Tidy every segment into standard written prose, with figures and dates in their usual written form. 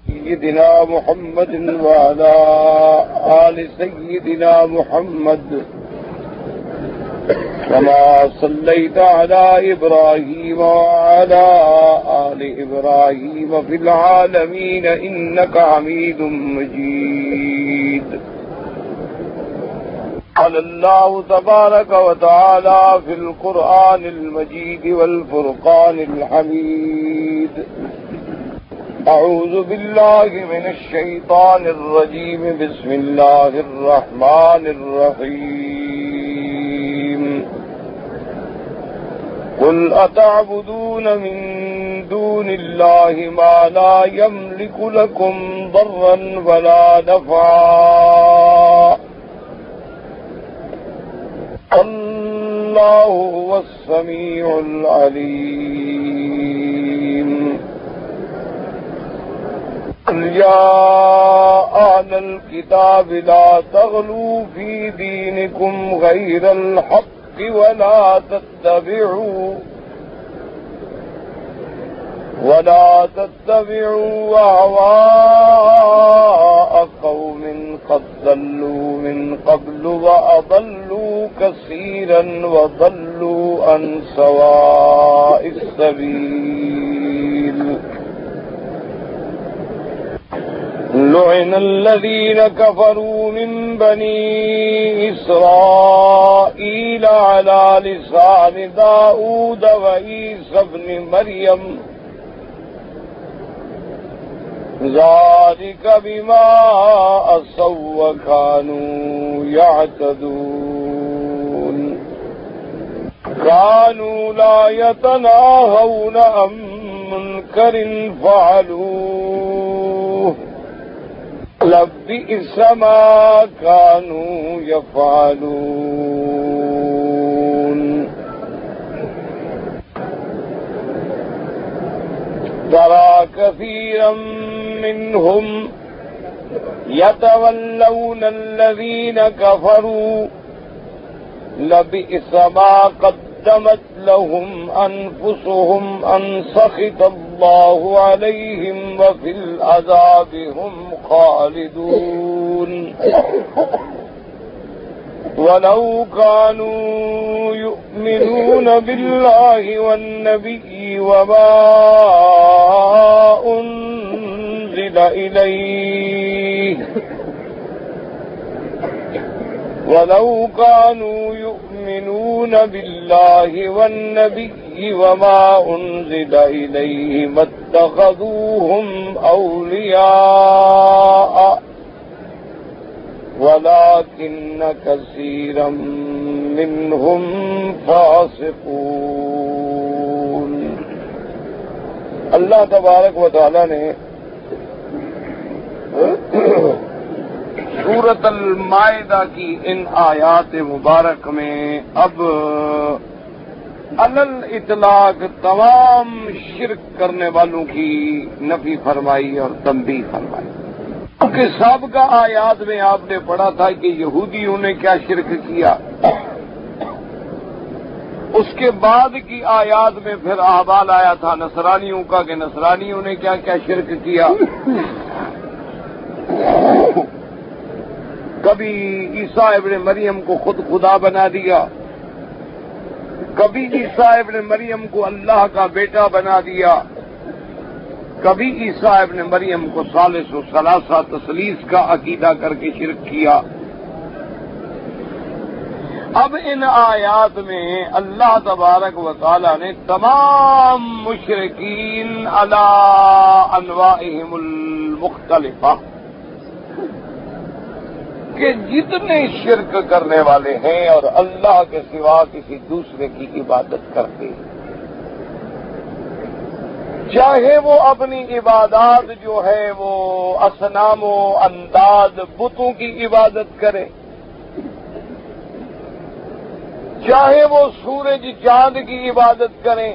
سيدنا محمد وعلى آل سيدنا محمد كما صليت على إبراهيم وعلى آل إبراهيم في العالمين إنك حميد مجيد. قال الله تبارك وتعالى في القرآن المجيد والفرقان الحميد: أعوذ بالله من الشيطان الرجيم. بسم الله الرحمن الرحيم. قل أتعبدون من دون الله ما لا يملك لكم ضرا ولا نفعا الله هو السميع العليم. قل يا أهل الكتاب لا تغلوا في دينكم غير الحق ولا تتبعوا أهواء قوم قد ضلوا من قبل وأضلوا كثيرا وضلوا عن سواء السبيل. لعن الذين كفروا من بني إسرائيل على لسان داود وعيسى ابن مريم ذلك بما عصوا وكانوا يعتدون. كانوا لا يتناهون عن منكر فعلوه لبئس ما كانوا يفعلون. ترى كثيرا منهم يتولون الذين كفروا لبئس ما قدمت لهم أنفسهم أن سخط الله عليهم وفي العذاب هم خالدون. ولو كانوا يؤمنون بالله والنبي وما أنزل إليه ولو كانوا يؤمنون بالله والنبي وما أنزل إليه ما اتخذوهم أولياء ولكن كثيرا منهم فاسقون. اللہ تبارک و تعالی نے سورۃ المائدہ کی ان آیات مبارک میں اب علل اطلاق تمام شرک کرنے والوں کی نفی فرمائی اور تنبیہ فرمائی. کیونکہ سابقہ آیات میں آپ نے پڑھا تھا کہ یہودیوں نے کیا شرک کیا، اس کے بعد کی آیات میں پھر احوال آیا تھا نصرانیوں کا کہ نصرانیوں نے کیا کیا شرک کیا. کبھی عیسیٰ ابن مریم کو خود خدا بنا دیا، کبھی عیسیٰ ابن مریم کو اللہ کا بیٹا بنا دیا، کبھی عیسیٰ ابن مریم کو ثالث و ثلاثہ تثلیث کا عقیدہ کر کے شرک کیا. اب ان آیات میں اللہ تبارک و تعالی نے تمام مشرکین علی انواعہم المختلفہ کہ جتنے شرک کرنے والے ہیں اور اللہ کے سوا کسی دوسرے کی عبادت کرتے ہیں، چاہے وہ اپنی عبادات جو ہے وہ اصنام و انداد بتوں کی عبادت کرے، چاہے وہ سورج چاند کی عبادت کریں،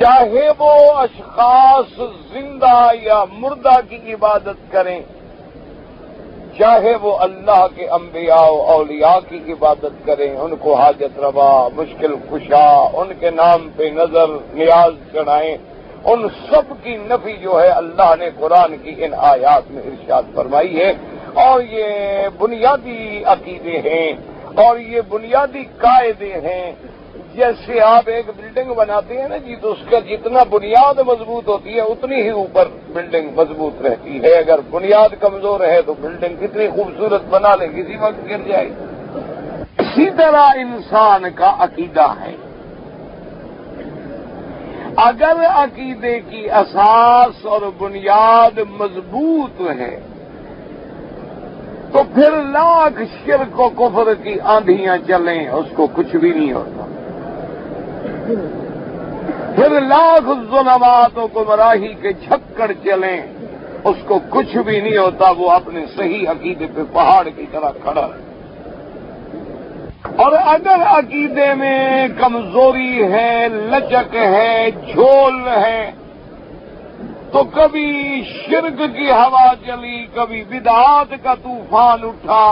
چاہے وہ اشخاص زندہ یا مردہ کی عبادت کریں، چاہے وہ اللہ کے انبیاء و اولیاء کی عبادت کریں، ان کو حاجت روا، مشکل کشا، ان کے نام پہ نظر نیاز چڑھائیں، ان سب کی نفی جو ہے اللہ نے قرآن کی ان آیات میں ارشاد فرمائی ہے، اور یہ بنیادی عقیدے ہیں اور یہ بنیادی قاعدے ہیں۔ جیسے آپ ایک بلڈنگ بناتے ہیں نا جی، تو اس کا جتنا بنیاد مضبوط ہوتی ہے اتنی ہی اوپر بلڈنگ مضبوط رہتی ہے۔ اگر بنیاد کمزور ہے تو بلڈنگ کتنی خوبصورت بنا لے کسی وقت گر جائے۔ اسی طرح انسان کا عقیدہ ہے، اگر عقیدے کی اساس اور بنیاد مضبوط ہے تو پھر لاکھ شرک و کفر کی آندھیاں چلیں اس کو کچھ بھی نہیں ہوتا، پھر لاکھ ظلمات و گمراہی کے جھکڑ چلیں اس کو کچھ بھی نہیں ہوتا، وہ اپنے صحیح عقیدے پہ پہاڑ کی طرح کھڑا ہے۔ اور اگر عقیدے میں کمزوری ہے، لچک ہے، جھول ہے، تو کبھی شرک کی ہوا چلی، کبھی بدعات کا طوفان اٹھا،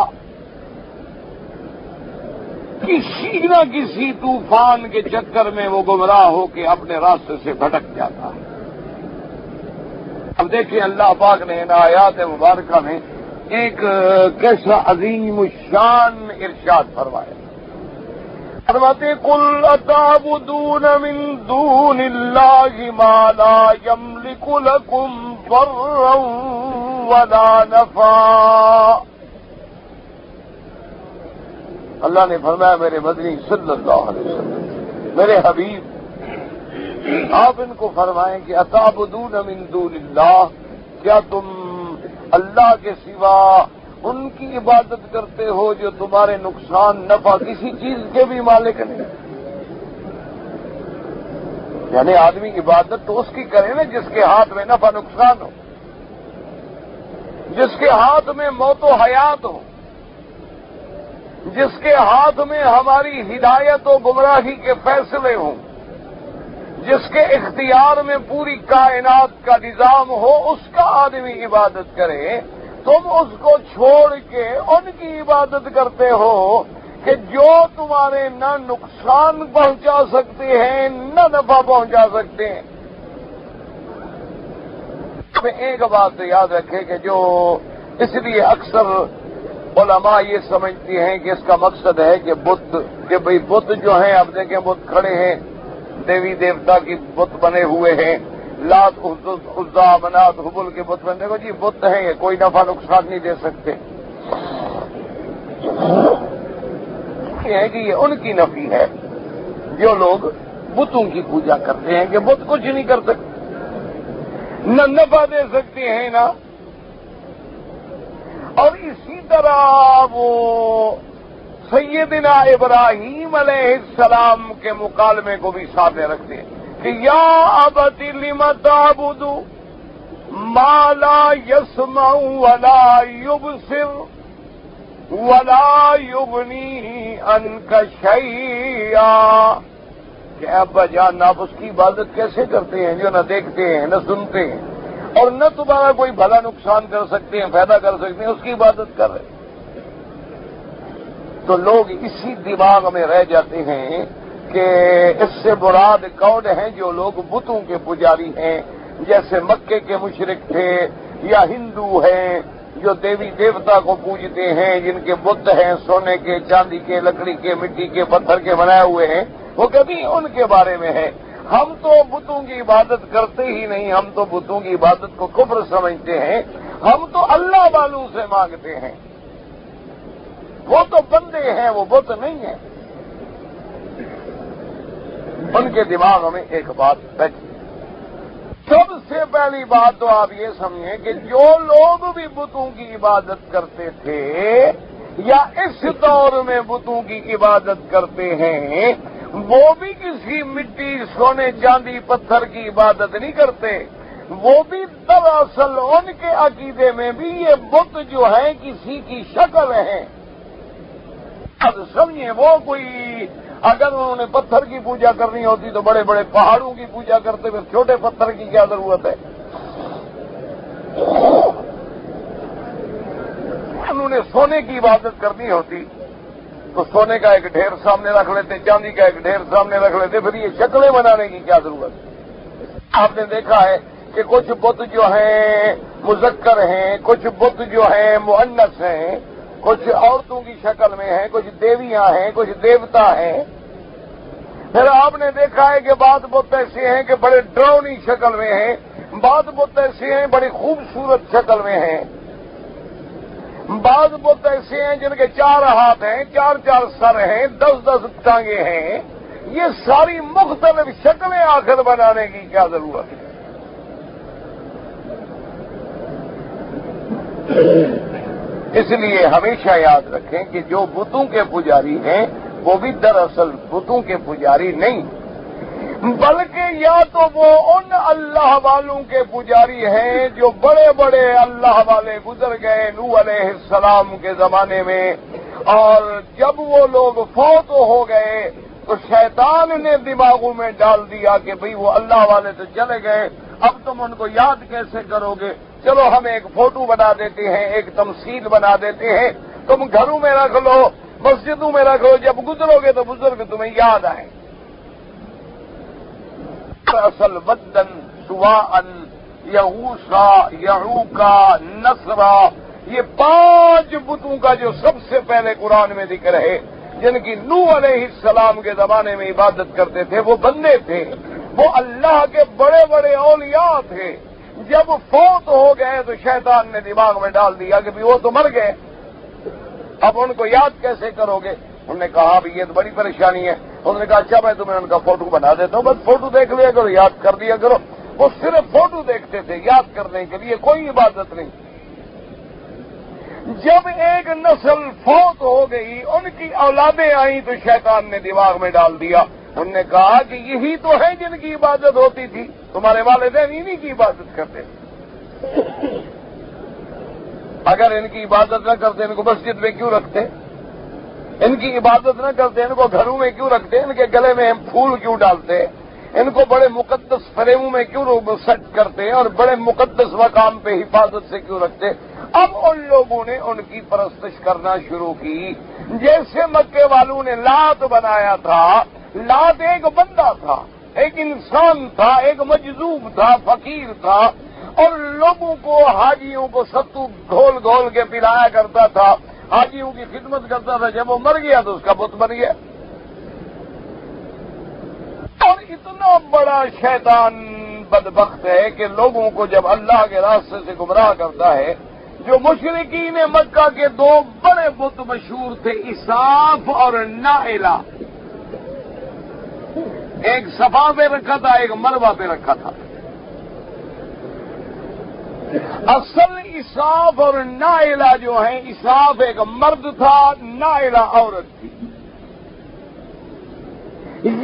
کسی نہ کسی طوفان کے چکر میں وہ گمراہ ہو کے اپنے راستے سے بھٹک جاتا ہے۔ اب دیکھیں اللہ پاک نے ان آیات مبارکہ میں ایک کیسا عظیم الشان ارشاد فرمایا۔ فرماتے قل اتعبدون من دون اللہ ما لا یملک لکم ضرا ولا نفعا۔ اللہ نے فرمایا میرے مدنی صلی اللہ علیہ وسلم، میرے حبیب، آپ ان کو فرمائیں کہ اتعبدون من دون اللہ، کیا تم اللہ کے سوا ان کی عبادت کرتے ہو جو تمہارے نقصان نفع کسی چیز کے بھی مالک نہیں؟ یعنی آدمی عبادت تو اس کی کرے نا جس کے ہاتھ میں نفع نقصان ہو، جس کے ہاتھ میں موت و حیات ہو، جس کے ہاتھ میں ہماری ہدایت و گمراہی کے فیصلے ہوں، جس کے اختیار میں پوری کائنات کا نظام ہو، اس کا آدمی عبادت کرے۔ تم اس کو چھوڑ کے ان کی عبادت کرتے ہو کہ جو تمہارے نہ نقصان پہنچا سکتے ہیں نہ نفع پہنچا سکتے ہیں۔ ایک بات یاد رکھے کہ جو اس لیے اکثر علماء یہ سمجھتی ہیں کہ اس کا مقصد ہے کہ بت جو ہیں، اب دیکھیں بت کھڑے ہیں، دیوی دیوتا کی بت بنے ہوئے ہیں، لات عزا منات حبل کے بت بنے کو جی بت ہیں، یہ کوئی نفع نقصان نہیں دے سکتے۔ یہ ہے کہ یہ ان کی نفی ہے جو لوگ بتوں کی پوجا کرتے ہیں کہ بت کچھ نہیں کر سکتے، نہ نفع دے سکتے ہیں نا۔ اور اسی طرح وہ سیدنا ابراہیم علیہ السلام کے مکالمے کو بھی سامنے رکھتے ہیں کہ یا ابت لم تعبد ما لا يسمع ولا يبصر ولا يغني عنك شيئا، کہ ابا جان آپ اس کی عبادت کیسے کرتے ہیں جو نہ دیکھتے ہیں نہ سنتے ہیں اور نہ تمہارا کوئی بھلا نقصان کر سکتے ہیں، فائدہ کر سکتے ہیں، اس کی عبادت کر رہے۔ تو لوگ اسی دماغ میں رہ جاتے ہیں کہ اس سے مراد کون ہیں جو لوگ بتوں کے پجاری ہیں، جیسے مکے کے مشرک تھے یا ہندو ہیں جو دیوی دیوتا کو پوجتے ہیں، جن کے بت ہیں سونے کے، چاندی کے، لکڑی کے، مٹی کے، پتھر کے بنائے ہوئے ہیں، وہ کبھی ان کے بارے میں ہے۔ ہم تو بتوں کی عبادت کرتے ہی نہیں، ہم تو بتوں کی عبادت کو کفر سمجھتے ہیں، ہم تو اللہ والوں سے مانگتے ہیں، وہ تو بندے ہیں، وہ بت نہیں ہیں۔ ان کے دماغ میں ایک بات بیٹھی۔ سب سے پہلی بات تو آپ یہ سمجھیں کہ جو لوگ بھی بتوں کی عبادت کرتے تھے یا اس دور میں بتوں کی عبادت کرتے ہیں، وہ بھی کسی مٹی، سونے، چاندی، پتھر کی عبادت نہیں کرتے، وہ بھی دراصل ان کے عقیدے میں بھی یہ بت جو ہیں کسی کی شکل ہیں۔ اب سمجھیں وہ کوئی اگر انہوں نے پتھر کی پوجا کرنی ہوتی تو بڑے بڑے پہاڑوں کی پوجا کرتے، پھر چھوٹے پتھر کی کیا ضرورت ہے؟ انہوں نے سونے کی عبادت کرنی ہوتی تو سونے کا ایک ڈھیر سامنے رکھ لیتے، چاندی کا ایک ڈھیر سامنے رکھ لیتے، پھر یہ شکلیں بنانے کی کیا ضرورت ہے؟ آپ نے دیکھا ہے کہ کچھ بت جو ہیں مذکر ہیں، کچھ بت جو ہیں مؤنث ہیں، کچھ عورتوں کی شکل میں ہیں، کچھ دیویاں ہیں، کچھ دیوتا ہیں۔ پھر آپ نے دیکھا ہے کہ بعض بت ایسے ہیں کہ بڑے ڈراؤنی شکل میں ہیں، بعض بت ایسے ہیں بڑی خوبصورت شکل میں ہیں، بعض بت ایسے ہیں جن کے 4 ہاتھ ہیں، 4 سر ہیں، 10 ٹانگیں ہیں۔ یہ ساری مختلف شکلیں آخر بنانے کی کیا ضرورت ہے؟ اس لیے ہمیشہ یاد رکھیں کہ جو بتوں کے پجاری ہیں وہ بھی دراصل بتوں کے پجاری نہیں، بلکہ یا تو وہ ان اللہ والوں کے پجاری ہیں جو بڑے بڑے اللہ والے گزر گئے نوح علیہ السلام کے زمانے میں، اور جب وہ لوگ فوت ہو گئے تو شیطان نے دماغوں میں ڈال دیا کہ بھئی وہ اللہ والے تو چلے گئے، اب تم ان کو یاد کیسے کرو گے؟ چلو ہم ایک فوٹو بنا دیتے ہیں، ایک تمثیل بنا دیتے ہیں، تم گھروں میں رکھ لو، مسجدوں میں رکھ لو، جب گزرو گے تو بزرگ تمہیں یاد آئیں۔ اصل ودن سواءن یغوثا یعوقا نصرا، یہ 5 بتوں کا جو سب سے پہلے قرآن میں ذکر ہے، جن کی نوح علیہ السلام کے زمانے میں عبادت کرتے تھے، وہ بندے تھے، وہ اللہ کے بڑے بڑے اولیاء تھے۔ جب فوت ہو گئے تو شیطان نے دماغ میں ڈال دیا کہ وہ تو مر گئے، اب ان کو یاد کیسے کرو گے؟ انہوں نے کہا بھی یہ تو بڑی پریشانی ہے۔ انہوں نے کہا اچھا میں تمہیں ان کا فوٹو بنا دیتا ہوں، بس فوٹو دیکھ لیا کرو، یاد کر دیا کرو۔ وہ صرف فوٹو دیکھتے تھے، یاد کرنے کے لیے کوئی عبادت نہیں۔ جب ایک نسل فوت ہو گئی، ان کی اولادیں آئیں تو شیطان نے دماغ میں ڈال دیا، انہوں نے کہا کہ یہی تو ہے جن کی عبادت ہوتی تھی، تمہارے والدین انہی کی عبادت کرتے تھے، اگر ان کی عبادت نہ کرتے ان کو مسجد میں کیوں رکھتے؟ ان کی عبادت نہ کرتے ان کو گھروں میں کیوں رکھتے؟ ان کے گلے میں پھول کیوں ڈالتے؟ ان کو بڑے مقدس فریموں میں کیوں سیٹ کرتے اور بڑے مقدس مقام پہ حفاظت سے کیوں رکھتے؟ اب ان لوگوں نے ان کی پرستش کرنا شروع کی، جیسے مکے والوں نے لات بنایا تھا۔ لات ایک بندہ تھا، ایک انسان تھا، ایک مجذوب تھا، فقیر تھا، اور لوگوں کو حاجیوں کو ستو گھول گھول کے پلایا کرتا تھا، حاجیوں کی خدمت کرتا تھا۔ جب وہ مر گیا تو اس کا بت بن گیا۔ اور اتنا بڑا شیطان بدبخت ہے کہ لوگوں کو جب اللہ کے راستے سے گمراہ کرتا ہے، جو مشرکین مکہ کے 2 بڑے بت مشہور تھے، اساف اور نائلہ، ایک صفا پہ رکھا تھا، ایک مروہ پہ رکھا تھا۔ اصل اساف اور نائلہ جو ہیں، اساف ایک مرد تھا، نائلہ عورت تھی۔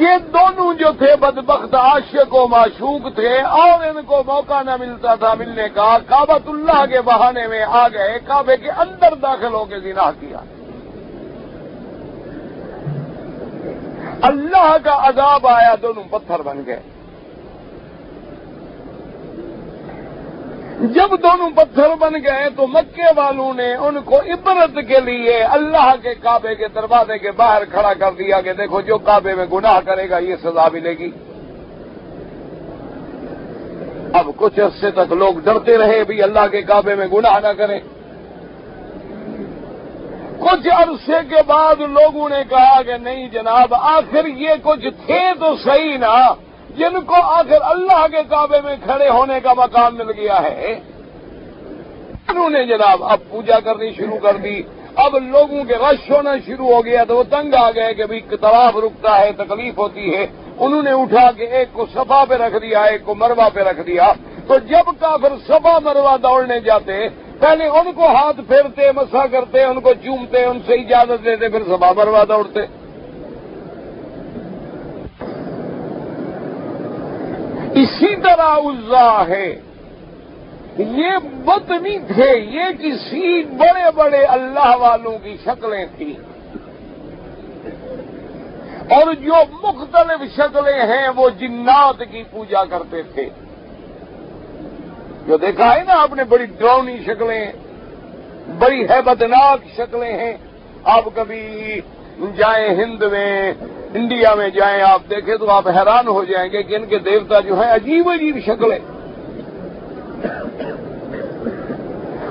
یہ دونوں جو تھے بدبخت عاشق و معشوق تھے، اور ان کو موقع نہ ملتا تھا ملنے کا، کعبۃ اللہ کے بہانے میں آ گئے، کعبے کے اندر داخل ہو کے زنا کیا۔ اللہ کا عذاب آیا، دونوں پتھر بن گئے۔ جب دونوں پتھر بن گئے تو مکے والوں نے ان کو عبرت کے لیے اللہ کے کعبے کے دروازے کے باہر کھڑا کر دیا کہ دیکھو جو کعبے میں گناہ کرے گا یہ سزا ملے گی۔ اب کچھ عرصے تک لوگ ڈرتے رہے بھی اللہ کے کعبے میں گناہ نہ کریں۔ کچھ عرصے کے بعد لوگوں نے کہا کہ نہیں جناب، آخر یہ کچھ تھے تو صحیح نا، جن کو آخر اللہ کے کعبے میں کھڑے ہونے کا مقام مل گیا ہے۔ انہوں نے جناب اب پوجا کرنی شروع کر دی۔ اب لوگوں کے رش ہونا شروع ہو گیا تو وہ تنگ آ گئے کہ بھئی طواف رکتا ہے، تکلیف ہوتی ہے۔ انہوں نے اٹھا کے ایک کو صفا پہ رکھ دیا، ایک کو مروہ پہ رکھ دیا۔ تو جب کافر صفا مروہ دوڑنے جاتے، پہلے ان کو ہاتھ پھیرتے، مسح کرتے، ان کو چومتے، ان سے اجازت لیتے، پھر صفا مروہ دوڑتے۔ اسی طرح عزا ہے، یہ بت نہیں تھے، یہ کسی بڑے بڑے اللہ والوں کی شکلیں تھیں، اور جو مختلف شکلیں ہیں وہ جنات کی پوجا کرتے تھے۔ جو دیکھا ہے نا آپ نے، بڑی ڈراؤنی شکلیں، بڑی ہیبتناک شکلیں ہیں۔ آپ کبھی جائیں ہند میں، انڈیا میں جائیں، آپ دیکھیں تو آپ حیران ہو جائیں گے کہ ان کے دیوتا جو ہیں عجیب عجیب شکلیں۔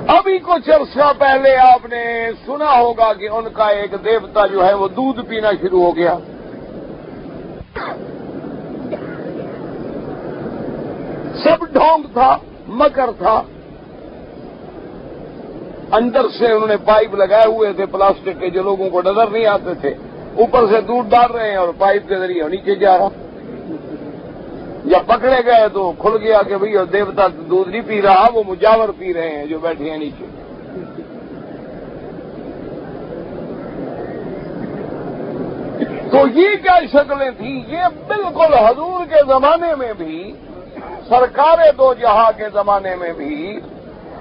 ابھی کچھ عرصہ پہلے آپ نے سنا ہوگا کہ ان کا ایک دیوتا جو ہے وہ دودھ پینا شروع ہو گیا۔ سب ڈھونگ تھا، مکر تھا۔ اندر سے انہوں نے پائپ لگائے ہوئے تھے پلاسٹک کے، جو لوگوں کو نظر نہیں آتے تھے، اوپر سے دودھ ڈال رہے ہیں اور پائپ کے ذریعے نیچے جا رہا۔ جب پکڑے گئے تو کھل گیا کہ بھئی دیوتا دودھ نہیں پی رہا، وہ مجاور پی رہے ہیں جو بیٹھے ہیں نیچے۔ تو یہ کیا شکلیں تھیں؟ یہ بالکل حضور کے زمانے میں بھی، سرکار دو جہاں کے زمانے میں بھی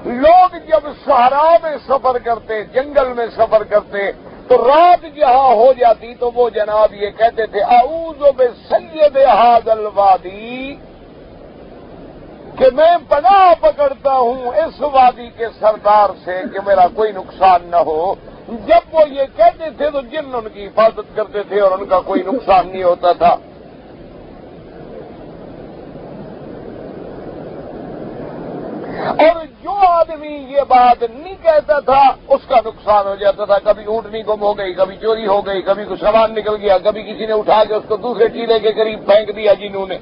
لوگ جب صحرا میں سفر کرتے، جنگل میں سفر کرتے، تو رات جہاں ہو جاتی تو وہ جناب یہ کہتے تھے اعوذ بسید ھذا الوادی، کہ میں پناہ پکڑتا ہوں اس وادی کے سردار سے کہ میرا کوئی نقصان نہ ہو۔ جب وہ یہ کہتے تھے تو جن ان کی حفاظت کرتے تھے اور ان کا کوئی نقصان نہیں ہوتا تھا۔ اور جو آدمی یہ بات نہیں کہتا تھا اس کا نقصان ہو جاتا تھا۔ کبھی اونٹنی گم ہو گئی، کبھی چوری ہو گئی، کبھی کچھ سامان نکل گیا، کبھی کسی نے اٹھا کے اس کو دوسرے ٹیلے کے قریب پھینک دیا جنوں نے۔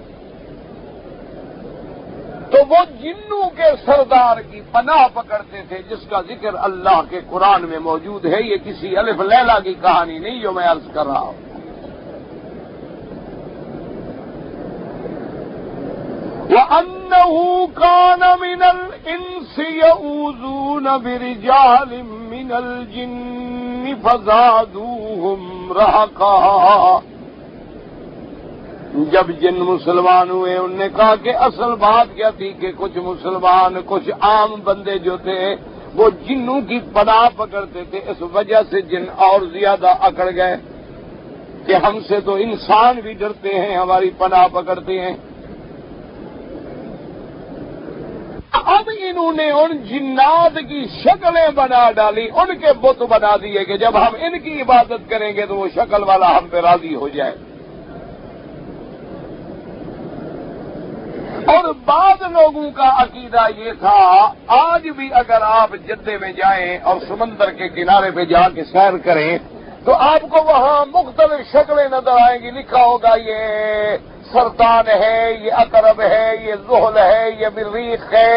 تو وہ جنوں کے سردار کی پناہ پکڑتے تھے، جس کا ذکر اللہ کے قرآن میں موجود ہے۔ یہ کسی الف لیلا کی کہانی نہیں جو میں عرض کر رہا ہوں۔ وَأَنَّهُ كَانَ مِنَ الْإِنسِ يَعُوذُونَ بِرِجَالٍ مِّنَ الْجِنِّ فَزَادُوهُمْ رَهَقًا۔ جب جن مسلمان ہوئے انہوں نے کہا کہ اصل بات کیا تھی کہ کچھ مسلمان، کچھ عام بندے جو تھے وہ جنوں کی پناہ پکڑتے تھے، اس وجہ سے جن اور زیادہ اکڑ گئے کہ ہم سے تو انسان بھی ڈرتے ہیں، ہماری پناہ پکڑتے ہیں۔ اب انہوں نے ان جنات کی شکلیں بنا ڈالی، ان کے بت بنا دیے کہ جب ہم ان کی عبادت کریں گے تو وہ شکل والا ہم پہ راضی ہو جائے۔ اور بعض لوگوں کا عقیدہ یہ تھا، آج بھی اگر آپ جدے میں جائیں اور سمندر کے کنارے پہ جا کے سیر کریں تو آپ کو وہاں مختلف شکلیں نظر آئیں گی۔ لکھا ہوگا یہ سرطان ہے، یہ عقرب ہے، یہ زحل ہے، یہ مریخ ہے،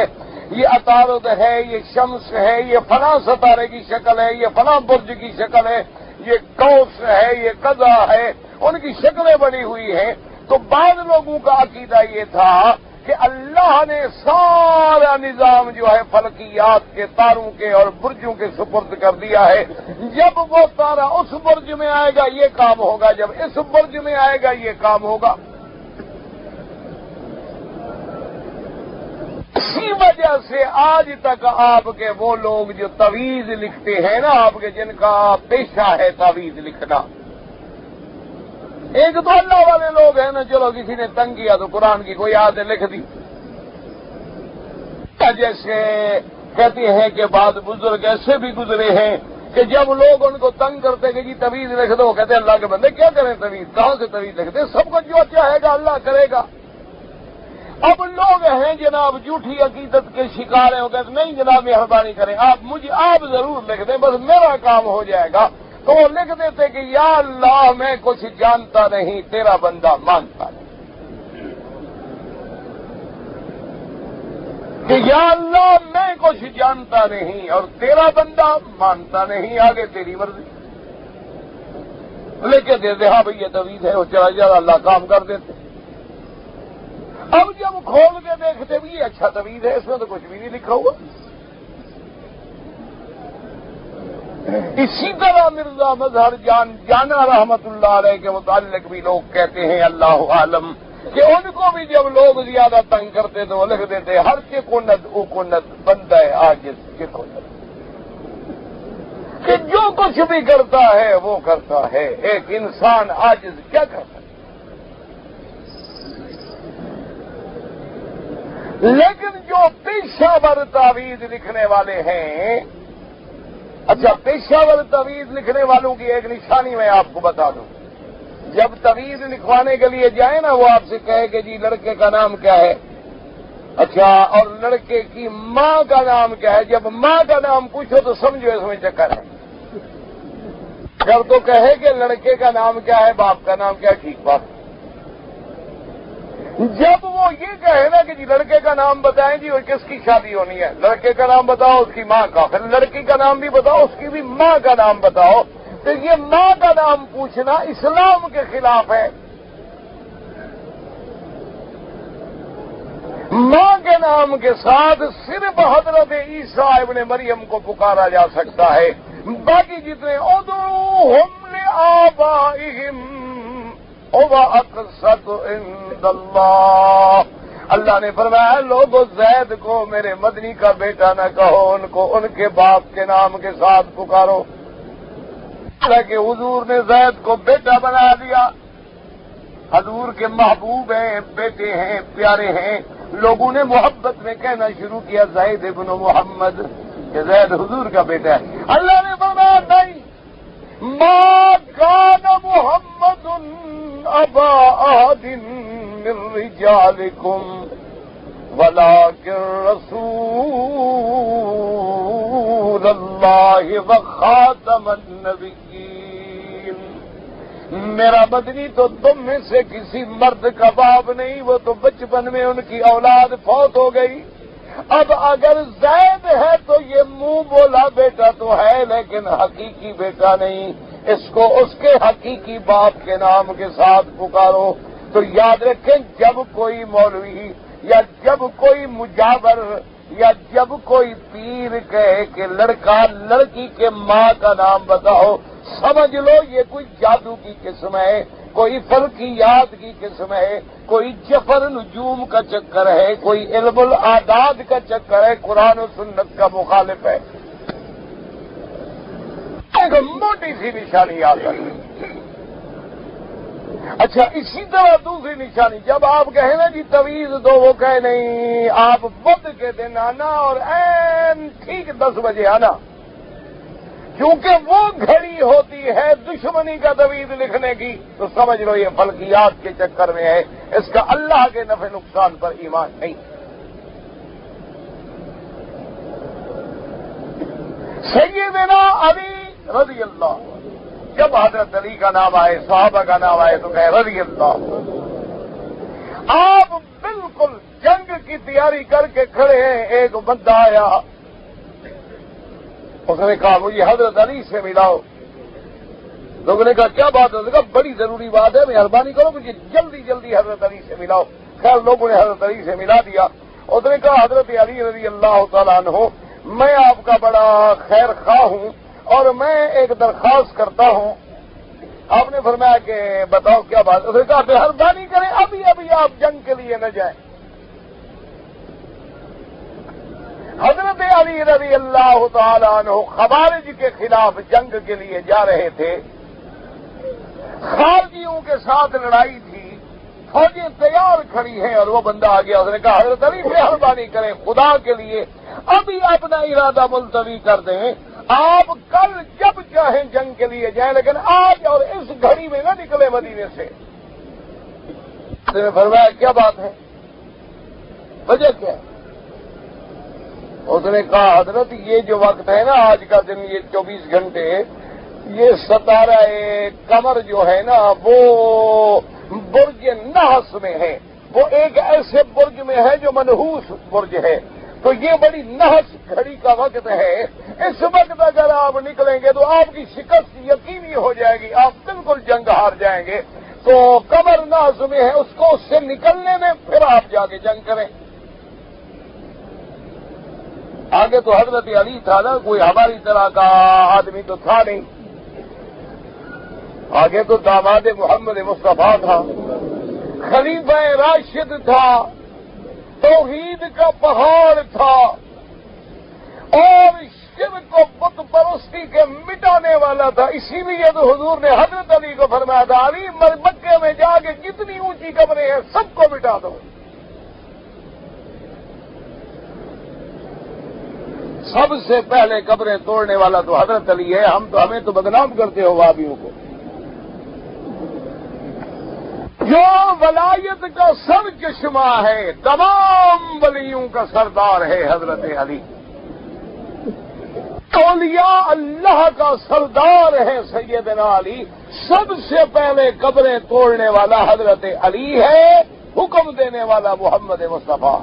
یہ عطارد ہے، یہ شمس ہے، یہ فلاں ستارے کی شکل ہے، یہ فلاں برج کی شکل ہے، یہ قوس ہے، یہ قزح ہے، ان کی شکلیں بنی ہوئی ہیں۔ تو بعض لوگوں کا عقیدہ یہ تھا کہ اللہ نے سارا نظام جو ہے فلکیات کے، تاروں کے اور برجوں کے سپرد کر دیا ہے۔ جب وہ تارا اس برج میں آئے گا یہ کام ہوگا، جب اس برج میں آئے گا یہ کام ہوگا۔ اسی وجہ سے آج تک آپ کے وہ لوگ جو تعویذ لکھتے ہیں نا، آپ کے جن کا پیشہ ہے تعویذ لکھنا، ایک تو اللہ والے لوگ ہیں نا، چلو کسی نے تنگ کیا تو قرآن کی کوئی آیت لکھ دی۔ جیسے کہتے ہیں کہ بعض بزرگ ایسے بھی گزرے ہیں کہ جب لوگ ان کو تنگ کرتے کہ جی تعویذ لکھ دو، وہ کہتے ہیں اللہ کے بندے کیا کریں تعویذ، کہاں سے تعویذ لکھتے، سب کو جو چاہے گا اللہ کرے گا۔ اب لوگ ہیں جناب جھوٹی عقیدت کے شکار ہیں، وہ کہتے نہیں جناب مہربانی کریں، آپ ضرور لکھ دیں، بس میرا کام ہو جائے گا۔ تو وہ لکھ دیتے کہ یا اللہ میں کچھ جانتا نہیں، تیرا بندہ مانتا نہیں، کہ یا اللہ میں کچھ جانتا نہیں اور تیرا بندہ مانتا نہیں، آگے تیری مرضی۔ لے کے دے دے ہاں بھئی یہ تعویذ ہے، وہ چلا جا اللہ کام کر دیتے۔ اب جب کھول کے دیکھتے بھی یہ اچھا تعویذ ہے، اس میں تو کچھ بھی نہیں لکھا ہوا۔ اسی طرح مرزا مظہر جانا رحمت اللہ علیہ کے متعلق بھی لوگ کہتے ہیں اللہ عالم کہ ان کو بھی جب لوگ زیادہ تنگ کرتے تو وہ لکھ دیتے ہر کے کند او کند بندہ عاجز کے کند، کہ جو کچھ بھی کرتا ہے وہ کرتا ہے، ایک انسان عاجز کیا کرتا ہے۔ لیکن جو پیشہ ور تعویذ لکھنے والے ہیں اچھا، پیشہ ور تویز لکھنے والوں کی ایک نشانی میں آپ کو بتا دوں. جب تویز لکھوانے کے لیے جائیں نا، وہ آپ سے کہے کہ جی لڑکے کا نام کیا ہے؟ اچھا، اور لڑکے کی ماں کا نام کیا ہے؟ جب ماں کا نام پوچھو تو سمجھو اس میں چکر ہے. جب تو کہے کہ لڑکے کا نام کیا ہے، باپ کا نام کیا ہے، ٹھیک بات. جب وہ یہ کہے نا کہ جی لڑکے کا نام بتائیں جی اور کس کی شادی ہونی ہے، لڑکے کا نام بتاؤ اس کی ماں کا، پھر لڑکی کا نام بھی بتاؤ اس کی بھی ماں کا نام بتاؤ، تو یہ ماں کا نام پوچھنا اسلام کے خلاف ہے. ماں کے نام کے ساتھ صرف حضرت عیسیٰ ابن مریم کو پکارا جا سکتا ہے. باقی جتنے ادعوہم لآبائہم هو اقسط عند اللہ، اللہ نے فرمایا لوگو زید کو میرے مدنی کا بیٹا نہ کہو، ان کو ان کے باپ کے نام کے ساتھ پکارو. کہ حضور نے زید کو بیٹا بنا دیا. حضور کے محبوب ہیں، بیٹے ہیں، پیارے ہیں. لوگوں نے محبت میں کہنا شروع کیا زید ابن محمد، کہ زید حضور کا بیٹا ہے. اللہ نے فرمایا نہیں، ما کان محمد ابا احد من رجالکم ولکن رسول اللہ وخاتم النبیین. میرا مدنی تو تم میں سے کسی مرد کا باپ نہیں، وہ تو بچپن میں ان کی اولاد فوت ہو گئی. اب اگر زید ہے تو یہ منہ بولا بیٹا تو ہے، لیکن حقیقی بیٹا نہیں. اس کو اس کے حقیقی باپ کے نام کے ساتھ پکارو. تو یاد رکھیں، جب کوئی مولوی یا جب کوئی مجاور یا جب کوئی پیر کہے کہ لڑکا لڑکی کے ماں کا نام بتاؤ، سمجھ لو یہ کوئی جادو کی قسم ہے، کوئی فلکیات کی قسم ہے، کوئی جفر نجوم کا چکر ہے، کوئی علم الاعداد کا چکر ہے، قرآن و سنت کا مخالف ہے. ایک موٹی سی نشانی یاد رکھیں. اچھا، اسی طرح دوسری نشانی، جب آپ کہیں نا جی تویز دو، وہ کہے نہیں، آپ بدھ کے دن آنا اور این ٹھیک 10 بجے آنا، کیونکہ وہ گھڑی ہوتی ہے دشمنی کا تویز لکھنے کی. تو سمجھ لو یہ فلکیات کے چکر میں ہے، اس کا اللہ کے نفع نقصان پر ایمان نہیں. سیدنا علی رضی اللہ، جب حضرت علی کا نام آئے، صحابہ کا نام آئے تو کہے رضی اللہ. آپ بالکل جنگ کی تیاری کر کے کھڑے ہیں، ایک بندہ آیا، اس نے کہا مجھے حضرت علی سے ملاؤ. لوگوں نے کہا کیا بات ہے؟ اس نے کہا بڑی ضروری بات ہے، مہربانی کرو مجھے جلدی جلدی حضرت علی سے ملاؤ. خیر لوگوں نے حضرت علی سے ملا دیا. اس نے کہا حضرت علی رضی اللہ تعالیٰ عنہ، میں آپ کا بڑا خیر خواہ ہوں اور میں ایک درخواست کرتا ہوں. آپ نے فرمایا کہ بتاؤ کیا بات؟ اس نے کہا مہربانی کریں ابھی ابھی آپ جنگ کے لیے نہ جائیں. حضرت علی رضی اللہ تعالیٰ عنہ خوارج کے خلاف جنگ کے لیے جا رہے تھے. خارجیوں کے ساتھ لڑائی تھی، فوجیں تیار کھڑی ہیں اور وہ بندہ آ گیا. اس نے کہا حضرت علی مہربانی کریں خدا کے لیے ابھی اپنا ارادہ ملتوی کر دیں، آپ کل جب چاہیں جنگ کے لیے جائیں، لیکن آج اور اس گھڑی میں نہ نکلے مدینے سے. اس نے فرمایا کیا بات ہے، وجہ کیا ہے؟ اس نے کہا حضرت یہ جو وقت ہے نا آج کا دن، یہ 24 گھنٹے، یہ ستارہ قمر جو ہے نا وہ برج نحس میں ہے، وہ ایک ایسے برج میں ہے جو منحوس برج ہے. تو یہ بڑی نحس گھڑی کا وقت ہے. اس وقت اگر آپ نکلیں گے تو آپ کی شکست یقینی ہو جائے گی، آپ بالکل جنگ ہار جائیں گے. تو قمر نحس میں ہے، اس کو اس سے نکلنے میں پھر آپ جا کے جنگ کریں. آگے تو حضرت علی تھا نا، کوئی ہماری طرح کا آدمی تو تھا نہیں. آگے تو داماد محمد مصطفیٰ تھا، خلیفہ راشد تھا، توحید کا پہاڑ تھا اور شرک کو بت پرستی کے مٹانے والا تھا. اسی لیے تو حضور نے حضرت علی کو فرمایا تھا علی مکے میں جا کے جتنی اونچی قبریں ہیں سب کو مٹا دو. سب سے پہلے قبریں توڑنے والا تو حضرت علی ہے. ہمیں تو بدنام کرتے ہو وہابیوں کو. جو ولایت کا سر چشمہ ہے، تمام ولیوں کا سردار ہے حضرت علی. اولیاء اللہ کا سردار ہے سیدنا علی. سب سے پہلے قبریں توڑنے والا حضرت علی ہے، حکم دینے والا محمد مصطفیٰ.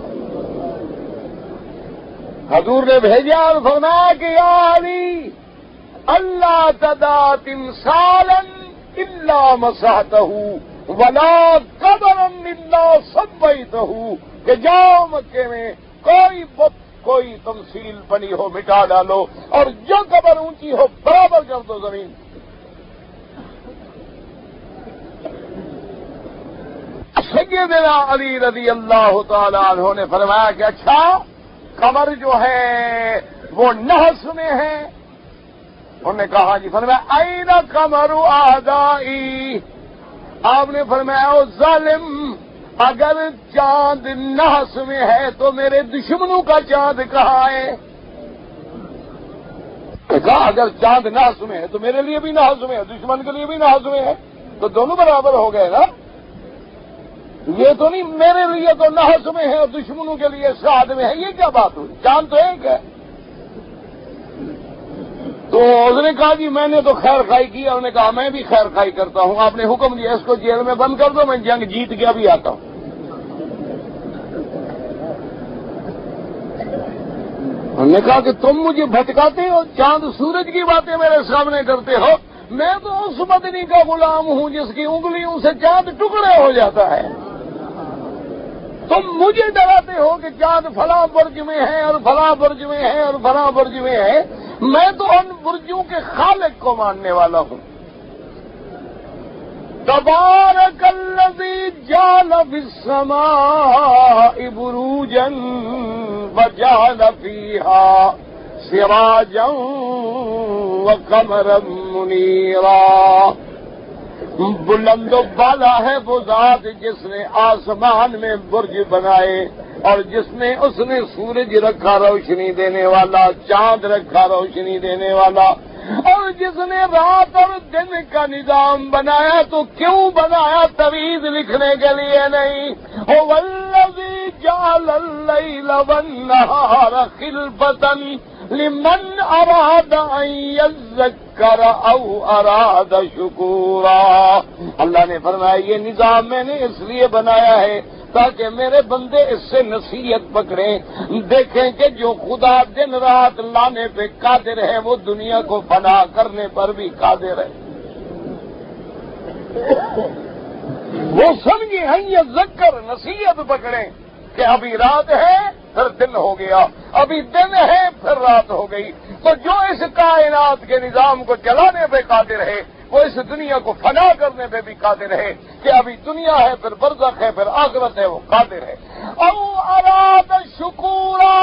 حضور نے بھیجا اور فرمایا کہ یا علی اللہ تدع تمثالا الا مسحتہ ولا قبرا الا سویتہ، کہ جاؤ مکے میں کوئی بت کوئی تمثیل بنی ہو مٹا ڈالو، اور جو قبر اونچی ہو برابر کر دو زمین. سیدنا علی رضی اللہ تعالیٰ عنہ نے فرمایا کہ اچھا قبر جو ہے وہ نحس میں ہے. انہوں نے کہا جی. فرمایا این قمر اعدائی. آپ نے فرمایا او ظالم، اگر چاند نحس میں ہے تو میرے دشمنوں کا چاند کہاں ہے؟ کہا اگر چاند نحس میں ہے تو میرے لیے بھی نحس میں ہے، دشمن کے لیے بھی نحس میں ہے، تو دونوں برابر ہو گئے نا. یہ تو نہیں میرے لیے تو نحس میں ہے اور دشمنوں کے لیے سعد میں ہے. یہ کیا بات ہوئی؟ چاند تو ایک ہے. تو اس نے کہا جی میں نے تو خیر خائی کی. انہوں نے کہا میں بھی خیر خائی کرتا ہوں. آپ نے حکم دیا اس کو جیل میں بند کر دو، میں جنگ جیت کے ابھی آتا ہوں. انہوں نے کہا کہ تم مجھے بھٹکاتے ہو، چاند سورج کی باتیں میرے سامنے کرتے ہو. میں تو اس مدنی کا غلام ہوں جس کی انگلیوں سے چاند ٹکڑے ہو جاتا ہے. تم مجھے ڈراتے ہو کہ چاند فلاں برج میں ہے اور فلاں برج میں ہے اور فلاں برج میں ہے. میں تو ان برجوں کے خالق کو ماننے والا ہوں. تبارک الذی جعل فی السماء بروجا وجعل فیہا سراجا وقمرا منیرا. بلند و بالا ہے وہ ذات جس نے آسمان میں برج بنائے اور جس نے اس نے سورج رکھا روشنی دینے والا، چاند رکھا روشنی دینے والا، اور جس نے رات اور دن کا نظام بنایا تو کیوں بنایا؟ تویز لکھنے کے لیے نہیں. هو الذی جعل اللیل والنہار خلفۃ لمن اراد ان یذکر او اراد شکورا. اللہ نے فرمایا یہ نظام میں نے اس لیے بنایا ہے تاکہ میرے بندے اس سے نصیحت پکڑیں، دیکھیں کہ جو خدا دن رات لانے پہ قادر ہے وہ دنیا کو فنا کرنے پر بھی قادر ہے. وہ سمجھے ہیں یہ ذکر نصیحت پکڑیں کہ ابھی رات ہے پھر دن ہو گیا، ابھی دن ہے پھر رات ہو گئی. تو جو اس کائنات کے نظام کو چلانے پہ قادر ہے وہ اس دنیا کو فنا کرنے پہ بھی قادر ہے کہ ابھی دنیا ہے پھر برزخ ہے پھر آخرت ہے، وہ قادر ہے. او اراد شکورا،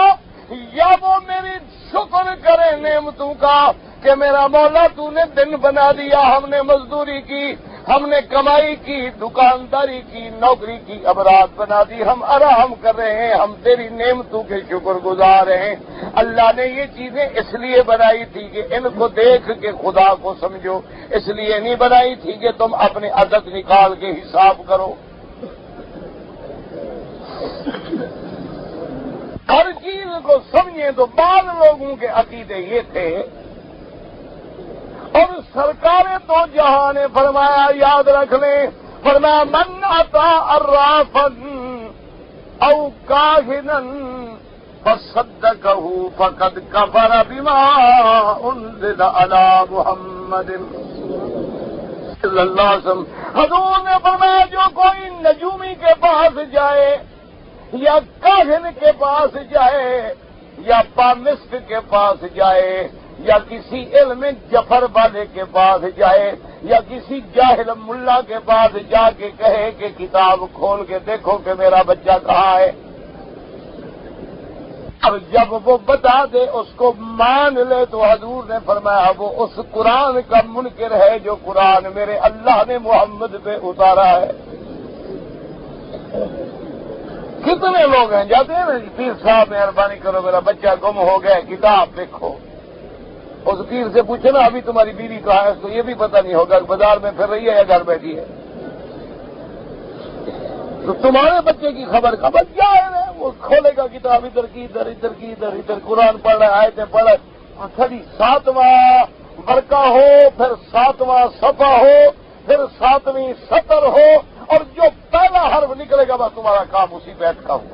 یا وہ میری شکر کرے نعمتوں کا کہ میرا مولا تو نے دن بنا دیا، ہم نے مزدوری کی، ہم نے کمائی کی، دکانداری کی، نوکری کی، اب رات بنا دی، ہم آرام کر رہے ہیں، ہم تیری نعمتوں کے شکر گزار ہیں. اللہ نے یہ چیزیں اس لیے بنائی تھی کہ ان کو دیکھ کے خدا کو سمجھو، اس لیے نہیں بنائی تھی کہ تم اپنے عدد نکال کے حساب کرو. ہر چیز کو سمجھیں. تو بعض لوگوں کے عقیدے یہ تھے، اور سرکار تو جہاں نے فرمایا یاد رکھ لیں، فرمایا من اتا عرافا او کاہنا فصدقہ فقد کفر بما انزل علی محمد صلی اللہ علیہ وسلم. حضور نے فرمایا جو کوئی نجومی کے پاس جائے یا کاہن کے پاس جائے یا پامسٹ کے پاس جائے یا کسی علم جفر والے کے پاس جائے یا کسی جاہل ملا کے پاس جا کے کہے کہ کتاب کھول کے دیکھو کہ میرا بچہ کہاں ہے، اور جب وہ بتا دے اس کو مان لے، تو حضور نے فرمایا وہ اس قرآن کا منکر ہے جو قرآن میرے اللہ نے محمد پہ اتارا ہے. کتنے لوگ ہیں جاتے ہیں نا جی پیر صاحب مہربانی کرو میرا بچہ گم ہو گیا کتاب دیکھو، اس پیر سے پوچھو نا ابھی تمہاری بیوی کہاں ہے، اس کو یہ بھی پتہ نہیں ہوگا کہ بازار میں پھر رہی ہے یا گھر بیٹھی ہے، تو تمہارے بچے کی خبر کیا ہے، وہ کھولے گا کتاب ادھر کی ادھر ادھر کی ادھر ادھر قرآن پڑھ رہا ہے آیتیں پڑھ رہا ہے، کبھی 7واں برقع ہو پھر 7واں صفحہ ہو پھر 7ویں سطر ہو اور جو پہلا حرف نکلے گا بس تمہارا کام اسی پہ اٹکا ہو،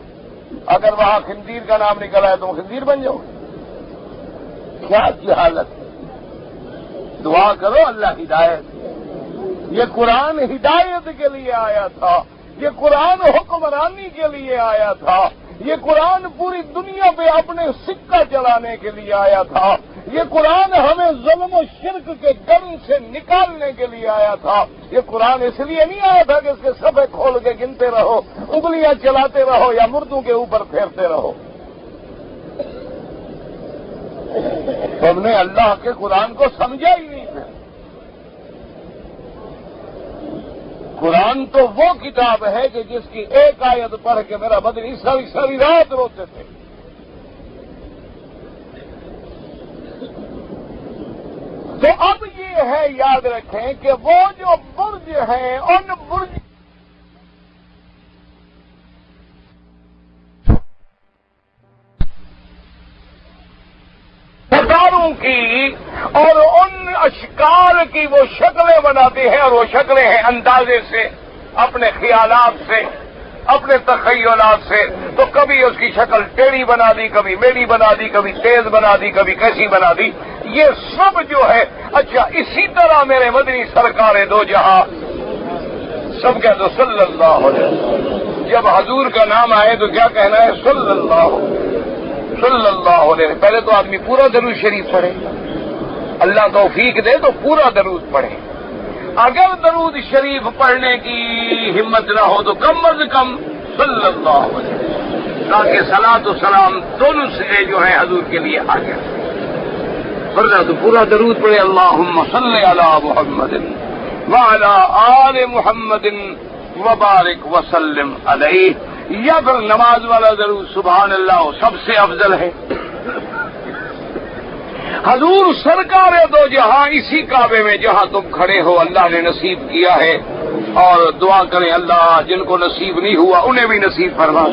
اگر وہاں خنزیر کا نام نکلا ہے تو وہ خنزیر بن جاؤ، کیا جہالت ہے۔ دعا کرو اللہ ہدایت، یہ قرآن ہدایت کے لیے آیا تھا، یہ قرآن حکمرانی کے لیے آیا تھا، یہ قرآن پوری دنیا پہ اپنے سکہ چلانے کے لیے آیا تھا، یہ قرآن ہمیں ظلم و شرک کے گن سے نکالنے کے لیے آیا تھا، یہ قرآن اس لیے نہیں آیا تھا کہ اس کے صفحے کھول کے گنتے رہو، انگلیاں چلاتے رہو یا مردوں کے اوپر پھیرتے رہو۔ تم نے اللہ کے قرآن کو سمجھا ہی نہیں ہے۔ قرآن تو وہ کتاب ہے کہ جس کی ایک آیت پڑھ کے میرا بدن ساری رات روتے تھے۔ تو اب یہ ہے یاد رکھیں کہ وہ جو برج ہیں ان برج کی اور ان اشکال کی وہ شکلیں بناتے ہیں، اور وہ شکلیں ہیں اندازے سے، اپنے خیالات سے، اپنے تخیلات سے، تو کبھی اس کی شکل ٹیڑھی بنا دی، کبھی میڑھی بنا دی، کبھی تیز بنا دی، کبھی کیسی بنا دی، یہ سب جو ہے۔ اچھا اسی طرح میرے مدنی سرکار دو جہاں سب کہہ دو صلی اللہ علیہ وسلم، جب حضور کا نام آئے تو کیا کہنا ہے؟ صلی اللہ علیہ وسلم۔ پہلے تو آدمی پورا درود شریف پڑھے، اللہ توفیق دے تو پورا درود پڑھے، اگر درود شریف پڑھنے کی ہمت نہ ہو تو کم از کم صلی اللہ علیہ وسلم، تاکہ صلاۃ و سلام دونوں سے جو ہے حضور کے لیے آ گیا، ورنہ تو پورا درود پڑھے اللہم صلی علی محمد وعلی آل محمد وبارک وسلم علیہ، یا پھر نماز والا درود سبحان اللہ سب سے افضل ہے۔ حضور سرکار دو جہاں اسی کعبے میں جہاں تم کھڑے ہو اللہ نے نصیب کیا ہے، اور دعا کریں اللہ جن کو نصیب نہیں ہوا انہیں بھی نصیب فرما،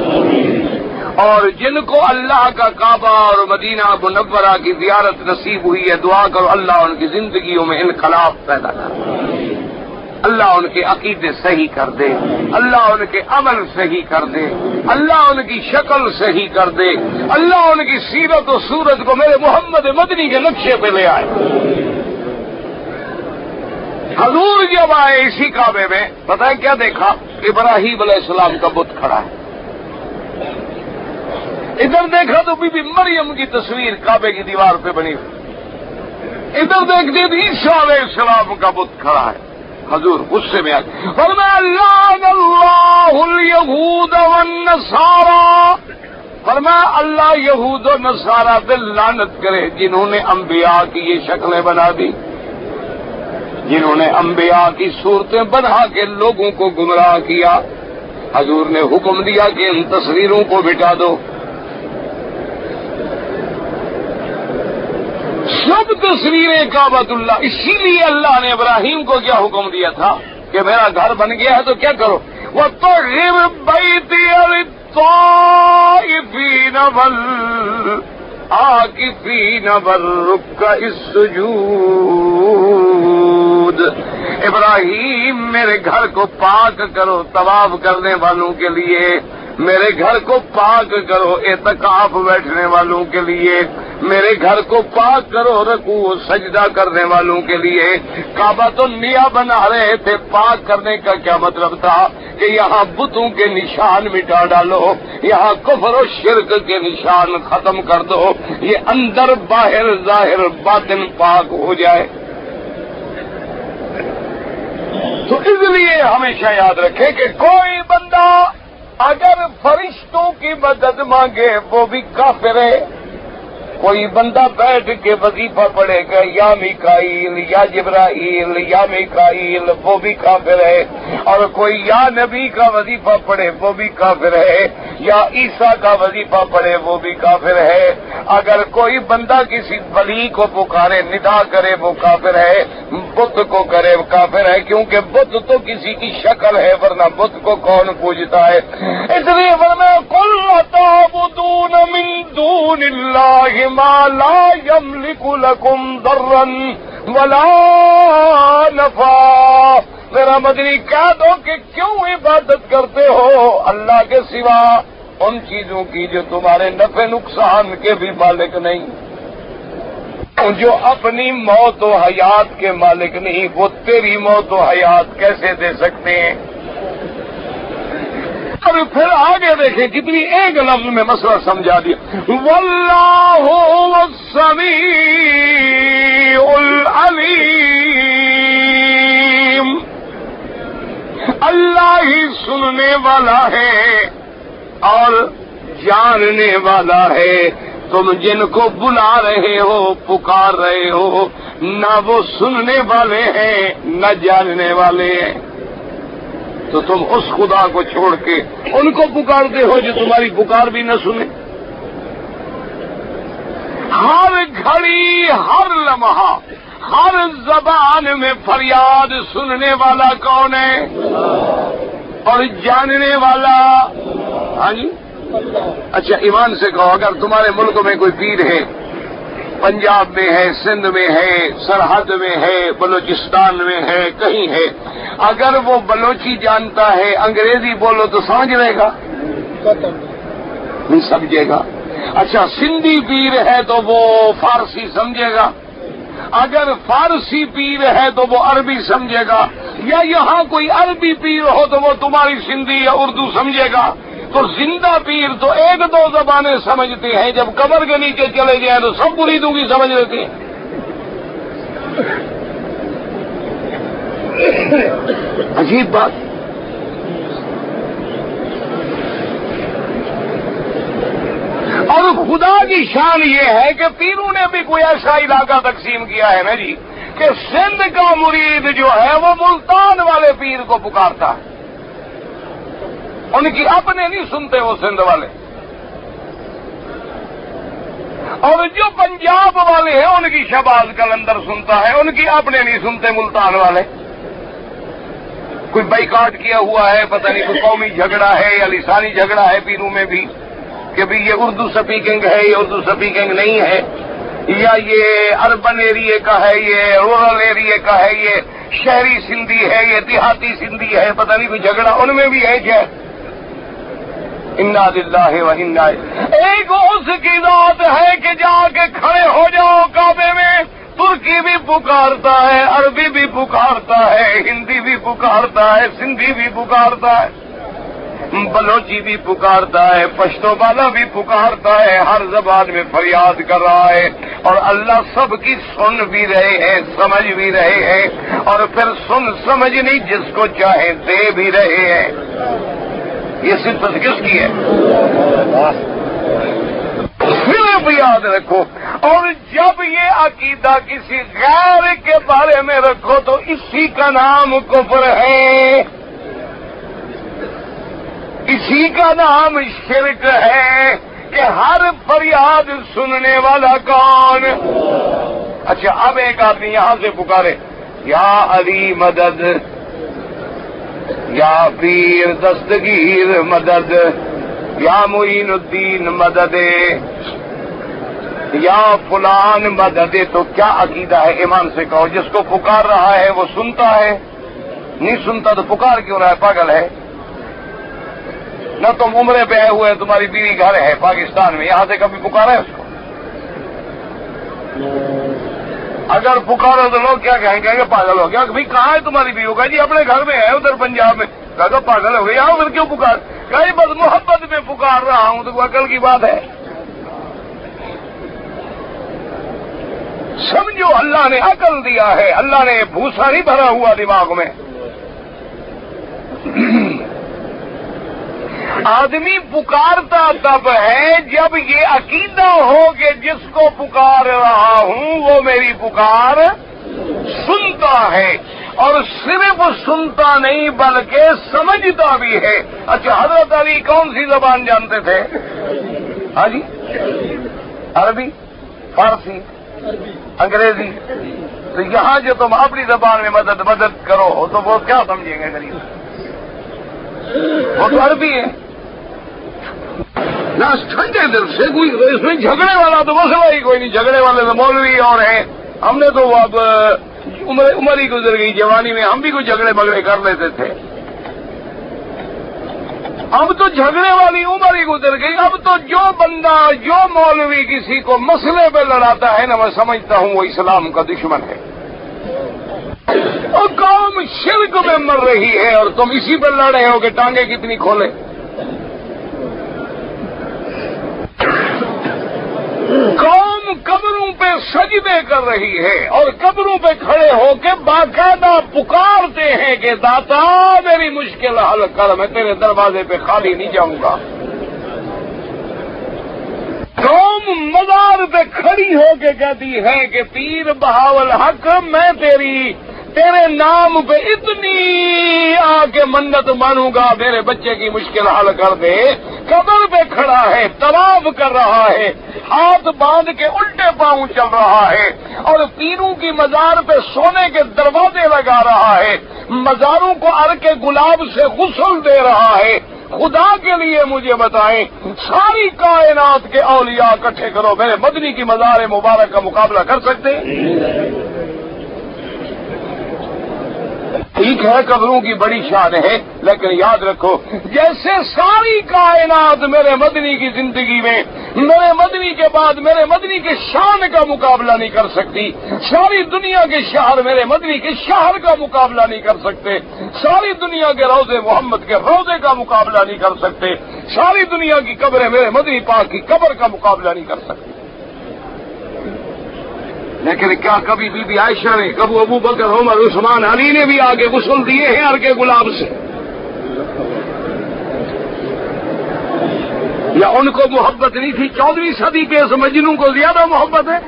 اور جن کو اللہ کا کعبہ اور مدینہ منورہ کی زیارت نصیب ہوئی ہے دعا کرو اللہ ان کی زندگیوں میں انقلاب پیدا کر، اللہ ان کے عقیدے صحیح کر دے، اللہ ان کے عمل صحیح کر دے، اللہ ان کی شکل صحیح کر دے، اللہ ان کی سیرت و صورت کو میرے محمد مدنی کے نقشے پہ لے آئے۔ حضور جب آئے اسی کعبے میں پتہ ہے کیا دیکھا؟ ابراہیم علیہ السلام کا بت کھڑا ہے، ادھر دیکھا تو بی بی مریم کی تصویر کعبے کی دیوار پہ بنی ہوئی، ادھر دیکھتے تو عیسیٰ علیہ السلام کا بت کھڑا ہے۔ حضور غصے میں آ گئے، فرمایا لعن اللہ الیہود والنصارى، فرمایا اللہ یہود و نصارہ پہ لعنت کرے جنہوں نے انبیاء کی یہ شکلیں بنا دی، جنہوں نے انبیاء کی صورتیں بنا کے لوگوں کو گمراہ کیا۔ حضور نے حکم دیا کہ ان تصویروں کو مٹا دو، سب تصویریں کعبۃ اللہ۔ اسی لیے اللہ نے ابراہیم کو کیا حکم دیا تھا کہ میرا گھر بن گیا ہے تو کیا کرو؟ وَطَهِّرْ بَيْتِيَ لِلطَّائِفِينَ وَالْعَاكِفِينَ وَالرُّكَّعِ السُّجُودِ، ابراہیم میرے گھر کو پاک کرو طواف کرنے والوں کے لیے، میرے گھر کو پاک کرو اعتکاف بیٹھنے والوں کے لیے، میرے گھر کو پاک کرو رکوع و سجدہ کرنے والوں کے لیے۔ کعبہ تو نیا بنا رہے تھے، پاک کرنے کا کیا مطلب تھا کہ یہاں بتوں کے نشان مٹا ڈالو، یہاں کفر و شرک کے نشان ختم کر دو، یہ اندر باہر ظاہر باطن پاک ہو جائے۔ تو اس لیے ہمیشہ یاد رکھے کہ کوئی بندہ اگر فرشتوں کی مدد مانگے وہ بھی کافر ہے، کوئی بندہ بیٹھ کے وظیفہ پڑھے گا یا میکائیل یا جبرائیل یا میکائیل، وہ بھی کافر ہے، اور کوئی یا نبی کا وظیفہ پڑھے وہ بھی کافر ہے، یا عیسیٰ کا وظیفہ پڑھے وہ بھی کافر ہے۔ اگر کوئی بندہ کسی ولی کو پکارے، ندا کرے، وہ کافر ہے، بت کو کرے کافر ہے، کیونکہ بت تو کسی کی شکل ہے، ورنہ بت کو کون پوجتا ہے؟ اس لیے ورنہ قل تعبدون من دون اللہ ما لا یملک لکم ضرا ولا نفع۔ میرا مدنی کہہ دو کہ کیوں عبادت کرتے ہو اللہ کے سوا ان چیزوں کی جو تمہارے نفع نقصان کے بھی مالک نہیں، جو اپنی موت و حیات کے مالک نہیں، وہ تیری موت و حیات کیسے دے سکتے ہیں؟ اور پھر آگے دیکھیں کتنی ایک لفظ میں مسئلہ سمجھا دیا، واللہ السمیع العلیم، اللہ ہی سننے والا ہے اور جاننے والا ہے۔ تم جن کو بلا رہے ہو، پکار رہے ہو، نہ وہ سننے والے ہیں نہ جاننے والے ہیں، تو تم اس خدا کو چھوڑ کے ان کو پکارتے ہو جو تمہاری پکار بھی نہ سنے۔ ہر گھڑی، ہر لمحہ، ہر زبان میں فریاد سننے والا کون ہے اور جاننے والا؟ ہاں جی، اچھا ایمان سے کہو، اگر تمہارے ملک میں کوئی پیر ہے، پنجاب میں ہے، سندھ میں ہے، سرحد میں ہے، بلوچستان میں ہے، کہیں ہے، اگر وہ بلوچی جانتا ہے، انگریزی بولو تو سمجھ لے گا؟ نہیں سمجھے گا۔ اچھا سندھی پیر ہے تو وہ فارسی سمجھے گا، اگر فارسی پیر ہے تو وہ عربی سمجھے گا، یا یہاں کوئی عربی پیر ہو تو وہ تمہاری سندھی یا اردو سمجھے گا۔ تو زندہ پیر تو ایک دو زبانیں سمجھتے ہیں، جب قبر کے نیچے چلے جائیں تو سب مریدوں کی سمجھ لیتے ہیں۔ عجیب بات۔ اور خدا کی شان یہ ہے کہ پیروں نے بھی کوئی ایسا علاقہ تقسیم کیا ہے نا جی، کہ سندھ کا مرید جو ہے وہ ملتان والے پیر کو پکارتا ہے، ان کی اپنے نہیں سنتے وہ سندھ والے، اور جو پنجاب والے ہیں ان کی شہباز قلندر سنتا ہے، ان کی اپنے نہیں سنتے ملتان والے۔ کوئی بائیکاٹ کیا ہوا ہے، پتہ نہیں کوئی قومی جھگڑا ہے یا لسانی جھگڑا ہے پیروں میں بھی، کہ بھی یہ اردو سپیکنگ ہے، یہ اردو سپیکنگ نہیں ہے، یا یہ اربن ایریے کا ہے، یہ رورل ایریے کا ہے، یہ شہری سندھی ہے، یہ دیہاتی سندھی ہے، پتہ نہیں کوئی جھگڑا ان میں بھی ہے کیا؟ انا للہ و انا الیہ۔ ایک اس کی ذات ہے کہ جا کے کھڑے ہو جاؤ کعبے میں، ترکی بھی پکارتا ہے، عربی بھی پکارتا ہے، ہندی بھی پکارتا ہے، سندھی بھی پکارتا ہے، بلوچی بھی پکارتا ہے، پشتو والا بھی پکارتا ہے، ہر زبان میں فریاد کر رہا ہے، اور اللہ سب کی سن بھی رہے ہیں، سمجھ بھی رہے ہیں، اور پھر سن سمجھ نہیں جس کو چاہے دے بھی رہے ہیں۔ یہ صفت کس کی ہے؟ صرف یاد رکھو، اور جب یہ عقیدہ کسی غیر کے بارے میں رکھو تو اسی کا نام کفر ہے، اسی کا نام شرک ہے، کہ ہر فریاد سننے والا کون؟ اچھا اب ایک آدمی یہاں سے پکارے، یا علی مدد، یا پیر دستگیر مدد، یا معین الدین مدد، یا فلان مدد، تو کیا عقیدہ ہے؟ ایمان سے کہو، جس کو پکار رہا ہے وہ سنتا ہے؟ نہیں سنتا تو پکار کیوں رہا ہے؟ پاگل ہے نہ؟ تم عمرے پہ آئے ہوئے ہیں، تمہاری بیوی گھر ہے پاکستان میں، یہاں سے کبھی پکارا ہے اس کو؟ اگر پکارو تو لوگ کیا کہیں گے؟ پاگل ہو گیا۔ بھائی کہاں ہے تمہاری بیوی؟ ہوگا جی اپنے گھر میں ہے ادھر پنجاب میں۔ کہا پاگل ہو گیا، پھر کیوں پکار؟ کہا جی بس محبت میں پکار رہا ہوں، تو عقل کی بات ہے؟ سمجھو اللہ نے عقل دیا ہے، اللہ نے بھوسا نہیں بھرا ہوا دماغ میں۔ آدمی پکارتا تب ہے جب یہ عقیدہ ہو کہ جس کو پکار رہا ہوں وہ میری پکار سنتا ہے، اور صرف سنتا نہیں بلکہ سمجھتا بھی ہے۔ اچھا، حضرت علی کون سی زبان جانتے تھے؟ ہاں جی، عربی، فارسی، انگریزی۔ تو یہاں جو تم اپنی زبان میں مدد کرو تو وہ کیا سمجھیں گے غریب؟ وہ تو عربی ہے نا۔ ٹھنڈے دل سے کوئی اس میں جھگڑے والا تو مسئلہ ہی کوئی نہیں، جھگڑے والے تو مولوی اور ہیں۔ ہم نے تو اب عمر ہی گزر گئی، جوانی میں ہم بھی کوئی جھگڑے بگڑے کر لیتے تھے۔ اب تو جھگڑے والی عمر ہی گزر گئی۔ اب تو جو بندہ، جو مولوی کسی کو مسئلے پہ لڑاتا ہے نا، میں سمجھتا ہوں وہ اسلام کا دشمن ہے، اور قوم شرک میں مر رہی ہے اور تم اسی پہ لڑ رہے ہو کہ ٹانگیں کتنی کھولے۔ قوم قبروں پہ سجدے کر رہی ہے اور قبروں پہ کھڑے ہو کے باقاعدہ پکارتے ہیں کہ داتا میری مشکل حل کر، میں تیرے دروازے پہ خالی نہیں جاؤں گا۔ قوم مزار پہ کھڑی ہو کے کہتی ہے کہ پیر بہاول حق، میں تیرے نام پہ اتنی آ کے منت مانوں گا، میرے بچے کی مشکل حل کر دے۔ قبر پہ کھڑا ہے، طواف کر رہا ہے، ہاتھ باندھ کے الٹے پاؤں چل رہا ہے، اور پیروں کی مزار پہ سونے کے دروازے لگا رہا ہے، مزاروں کو عرق گلاب سے غسل دے رہا ہے۔ خدا کے لیے مجھے بتائیں، ساری کائنات کے اولیاء اکٹھے کرو، میرے مدنی کی مزار مبارک کا مقابلہ کر سکتے ہیں؟ ٹھیک ہے، قبروں کی بڑی شان ہے، لیکن یاد رکھو جیسے ساری کائنات میرے مدنی کی زندگی میں، میرے مدنی کے بعد میرے مدنی کے شان کا مقابلہ نہیں کر سکتی، ساری دنیا کے شہر میرے مدنی کے شہر کا مقابلہ نہیں کر سکتے، ساری دنیا کے روضے محمد کے روضے کا مقابلہ نہیں کر سکتے، ساری دنیا کی قبریں میرے مدنی پاک کی قبر کا مقابلہ نہیں کر سکتے۔ لیکن کیا کبھی بی بی عائشہ نے، کبھی ابو بکر، عمر، عثمان، علی نے بھی آگے غسل دیے ہیں عرق گلاب سے؟ یا ان کو محبت نہیں تھی؟ 14ویں صدی کے اس مجنون کو زیادہ محبت ہے؟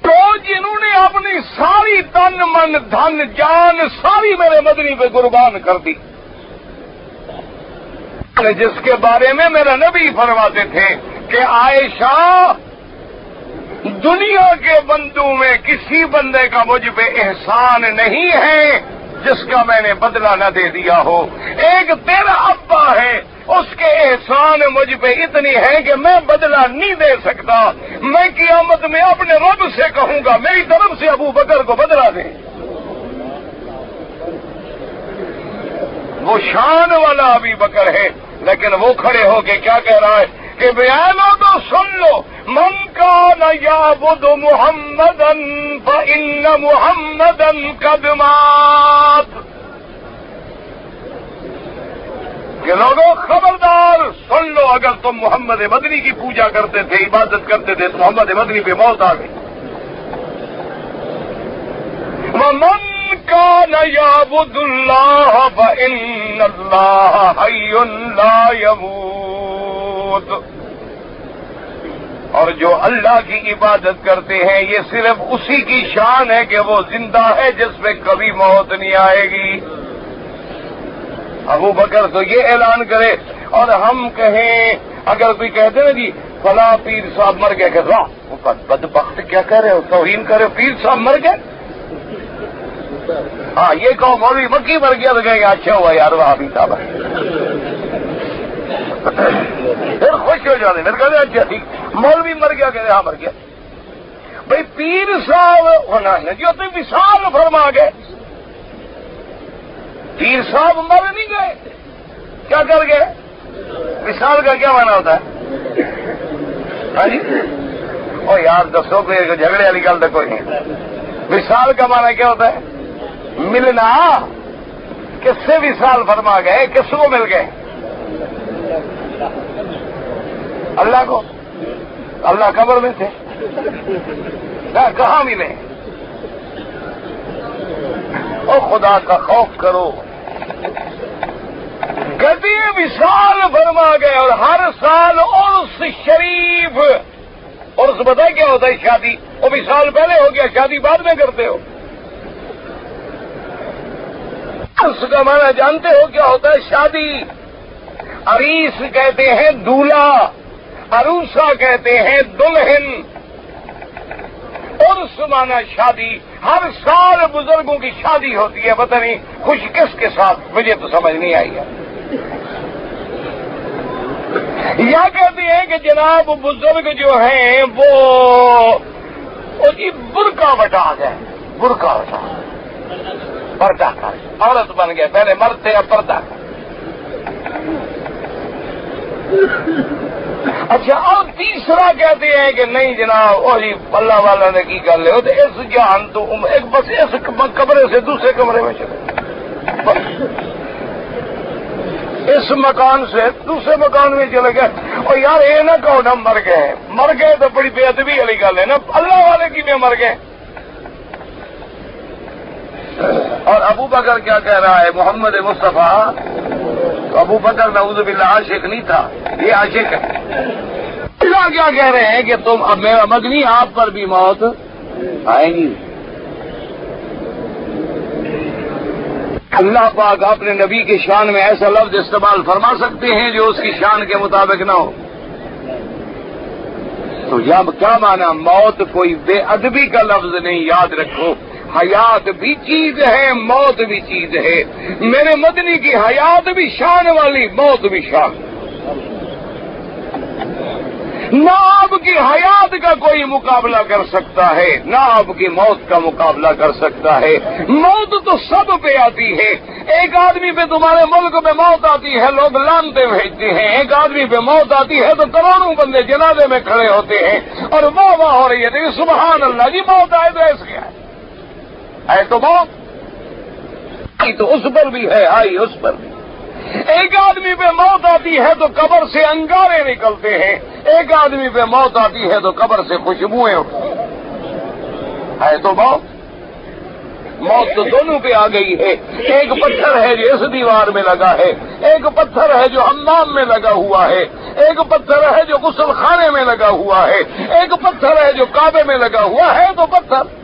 تو جنہوں نے اپنی ساری تن من دھن جان ساری میرے مدنی پہ قربان کر دی، جس کے بارے میں میرا نبی فرماتے تھے کہ عائشہ، دنیا کے بندوں میں کسی بندے کا مجھ پہ احسان نہیں ہے جس کا میں نے بدلہ نہ دے دیا ہو۔ ایک تیرا ابا ہے، اس کے احسان مجھ پہ اتنی ہے کہ میں بدلہ نہیں دے سکتا، میں قیامت میں اپنے رب سے کہوں گا میری طرف سے ابو بکر کو بدلہ دے۔ وہ شان والا ابی بکر ہے، لیکن وہ کھڑے ہو کے کیا کہہ رہا ہے کہ بیانو تو سن لو، من کان یعبد محمدا فإن محمدا قد مات، کہ لوگوں خبردار سن لو، اگر تم محمد مدنی کی پوجا کرتے تھے، عبادت کرتے تھے، تو محمد مدنی پہ موت آ گئی۔ ومن کان یعبد اللہ فإن اللہ حی لا یموت، اور جو اللہ کی عبادت کرتے ہیں یہ صرف اسی کی شان ہے کہ وہ زندہ ہے جس پہ کبھی موت نہیں آئے گی۔ ابو بکر تو یہ اعلان کرے اور ہم کہیں، اگر کوئی کہتے نا جی فلاں پیر صاحب مر گئے، کہ واہ بدبخت کیا کہہ رہے ہو، توہین کر رہے ہو، پیر صاحب مر گئے؟ ہاں یہ کہو مولوی مکی مر گیا تو کہیں گے اچھا ہوا یار وہاں بھی صاحب، پھر خوش ہو جاتے، پھر کہتے اچھا ٹھیک مولوی مر گیا، کہتے ہاں مر گیا۔ بھائی پیر صاحب ہونا ہے جو تم وصال فرما گئے، پیر صاحب مر نہیں گئے، کیا کر گئے؟ وصال کا کیا معنی ہوتا ہے؟ ہاں جی او یار دسو کوئی جھگڑے والی گل تو کوئی نہیں۔ وصال کا معنی کیا ہوتا ہے؟ ملنا۔ کس سے وصال فرما گئے، کس کو مل گئے؟ اللہ کو۔ اللہ قبر میں تھے، کہاں ملے؟ اور خدا کا خوف کرو. کہتی ہے وصال فرما گئے اور ہر سال عرس شریف. عرس پتہ کیا ہوتا ہے؟ شادی. وہ وصال پہلے ہو گیا، شادی بعد میں کرتے ہو. عرس کا معنی جانتے ہو کیا ہوتا ہے؟ شادی. عریس کہتے ہیں دولہا، عروسہ کہتے ہیں دلہن. عرس مانا شادی. ہر سال بزرگوں کی شادی ہوتی ہے، پتہ نہیں خوش کس کے ساتھ، مجھے تو سمجھ نہیں آئی ہے. یا کہتے ہیں کہ جناب بزرگ جو ہیں وہ جی برقع بٹا گئے، برقع بٹا پردہ کر عورت بن گئے. پہلے مرد تھے اب پردہ کر. اچھا، اور تیسرا کہتے ہیں کہ نہیں جناب او جی اللہ والا نے کی کر لے تو اس جہان تو ایک بس اس کمرے سے دوسرے کمرے میں چلے، اس مکان سے دوسرے مکان میں چلے گئے. اور یار یہ نہ کہو نا مر گئے تو بڑی بے ادبی والی گل ہے نا. اللہ والے کی میں مر گئے. اور ابو بکر کیا کہہ رہا ہے؟ محمد مصطفیٰ. تو ابو بکر نعوذ باللہ عاشق نہیں تھا، یہ عاشق ہے. اللہ کیا کہہ رہے ہیں کہ تم اب میرا مدنی آپ پر بھی موت آئے گی. اللہ پاک اپنے نبی کی شان میں ایسا لفظ استعمال فرما سکتے ہیں جو اس کی شان کے مطابق نہ ہو. تو جب کیا مانا؟ موت کوئی بے ادبی کا لفظ نہیں، یاد رکھو. حیات بھی چیز ہے، موت بھی چیز ہے. میرے مدنی کی حیات بھی شان والی، موت بھی شان. نہ آپ کی حیات کا کوئی مقابلہ کر سکتا ہے، نہ آپ کی موت کا مقابلہ کر سکتا ہے. موت تو سب پہ آتی ہے. ایک آدمی پہ تمہارے ملک میں موت آتی ہے، لوگ لانتے بھیجتے ہیں. ایک آدمی پہ موت آتی ہے تو کروڑوں بندے جنازے میں کھڑے ہوتے ہیں اور واہ واہ ہو رہی ہے. سبحان اللہ جی، موت آئے تو ایسے کیا ہے تو موت آئی تو اس پر بھی ہے، آئی اس پر بھی. ایک آدمی پہ موت آتی ہے تو قبر سے انگارے نکلتے ہیں. ایک آدمی پہ موت آتی ہے تو قبر سے خوشبوئیں ہے تو موت. موت تو دونوں پہ آ گئی ہے. ایک پتھر ہے جو اس دیوار میں لگا ہے، ایک پتھر ہے جو حمام میں لگا ہوا ہے، ایک پتھر ہے جو غسل خانے میں لگا ہوا ہے، ایک پتھر ہے جو کعبے میں لگا ہوا ہے. تو پتھر،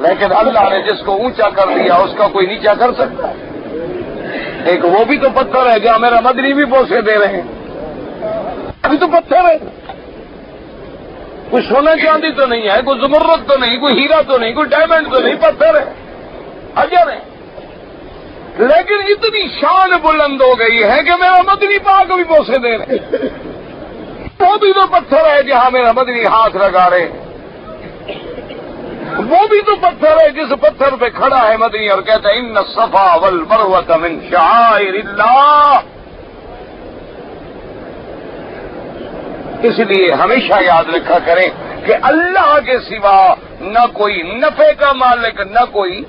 لیکن اللہ نے جس کو اونچا کر دیا اس کا کوئی نیچا کر سکتا ہے. ایک وہ بھی تو پتھر ہے جہاں میرا مدنی بھی بوسے دے رہے ہیں، ابھی تو پتھر ہے. کوئی سونا چاندی تو نہیں ہے، کوئی زمرد تو نہیں، کوئی ہیرا تو نہیں، کوئی ڈائمنڈ تو نہیں، پتھر ہے، اجر ہے. لیکن اتنی شان بلند ہو گئی ہے کہ میرا مدنی پاک بھی بوسے دے رہے ہیں. وہ بھی تو پتھر ہے جہاں میرا مدنی ہاتھ لگا رہے ہیں. وہ بھی تو پتھر ہے جس پتھر پہ کھڑا ہے مدنی اور کہتا ہے ان الصفا والمروہ من شعائر اللہ. اس لیے ہمیشہ یاد رکھا کریں کہ اللہ کے سوا نہ کوئی نفع کا مالک نہ کوئی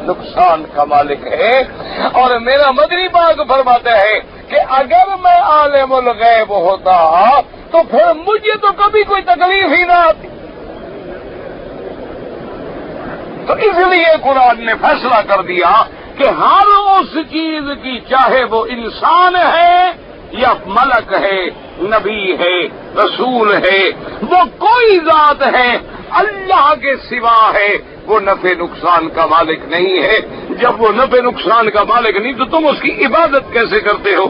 نقصان کا مالک ہے. اور میرا مدنی پاک فرماتا ہے کہ اگر میں عالم الغیب ہوتا تو پھر مجھے تو کبھی کوئی تکلیف ہی نہ آتی. تو اس لیے قرآن نے فیصلہ کر دیا کہ ہر اس چیز کی، چاہے وہ انسان ہے یا ملک ہے، نبی ہے، رسول ہے، وہ کوئی ذات ہے اللہ کے سوا ہے، وہ نفع نقصان کا مالک نہیں ہے. جب وہ نفع نقصان کا مالک نہیں تو تم اس کی عبادت کیسے کرتے ہو؟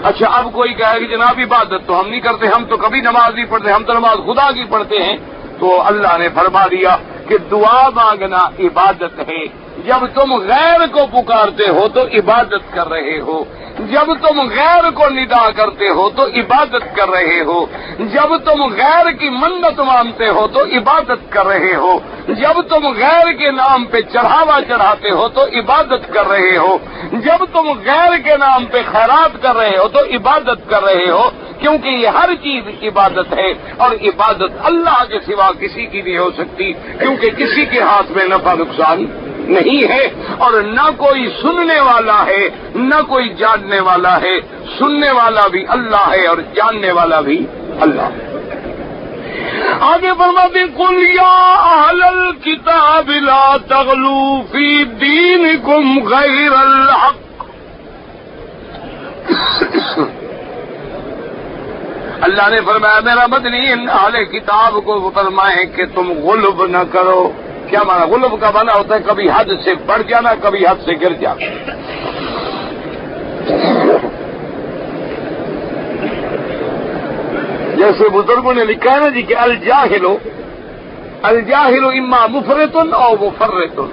اچھا، اب کوئی کہے کہ جناب عبادت تو ہم نہیں کرتے، ہم تو کبھی نماز نہیں پڑھتے، ہم تو نماز خدا کی پڑھتے ہیں. تو اللہ نے فرما دیا کہ دعا مانگنا عبادت ہے. جب تم غیر کو پکارتے ہو تو عبادت کر رہے ہو. جب تم غیر کو ندا کرتے ہو تو عبادت کر رہے ہو. جب تم غیر کی منت مانتے ہو تو عبادت کر رہے ہو. جب تم غیر کے نام پہ چڑھاوا چڑھاتے ہو تو عبادت کر رہے ہو. جب تم غیر کے نام پہ خیرات کر رہے ہو تو عبادت کر رہے ہو. کیونکہ یہ ہر چیز عبادت ہے اور عبادت اللہ کے سوا کسی کی نہیں ہو سکتی، کیونکہ کسی کے ہاتھ میں نفع نقصان نہیں ہے. اور نہ کوئی سننے والا ہے نہ کوئی جاننے والا ہے. سننے والا بھی اللہ ہے اور جاننے والا بھی اللہ ہے. آگے فرماتے ہیں قل یا اہل الکتاب لا تغلوا فی دینکم غیر الحق. اللہ نے فرمایا میرا مدنی ان اہل کتاب کو فرمائے کہ تم غلب نہ کرو. کیا مانا غلب کا مانا ہوتا ہے کبھی حد سے بڑھ جانا کبھی حد سے گر جانا. جیسے بزرگوں نے لکھا ہے نا جی کہ الجاہل اما مفرطن او مفرطن،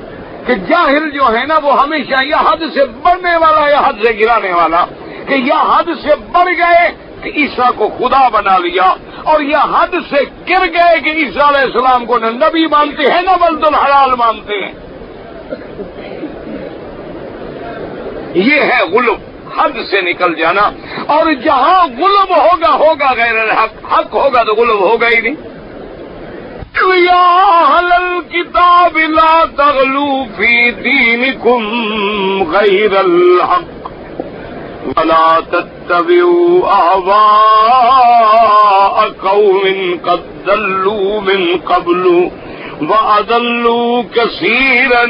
کہ جاہل جو ہے نا وہ ہمیشہ یا حد سے بڑھنے والا یا حد سے گرانے والا، کہ یا حد سے بڑھ گئے کہ عیسیٰ کو خدا بنا لیا، اور یا حد سے گر گئے کہ عیسیٰ علیہ السلام کو نہ نبی مانتے ہیں نہ ولد الحلال مانتے ہیں. یہ ہے غلب، حد سے نکل جانا. اور جہاں غلب ہوگا غیر الحق، حق ہوگا تو غلب ہوگا ہی نہیں. یا اہل الکتاب لا تغلوا فی دینکم غیر الحق ولا تتبعوا اهواء قوم قد ضلوا من قبل واضلوا كثيرا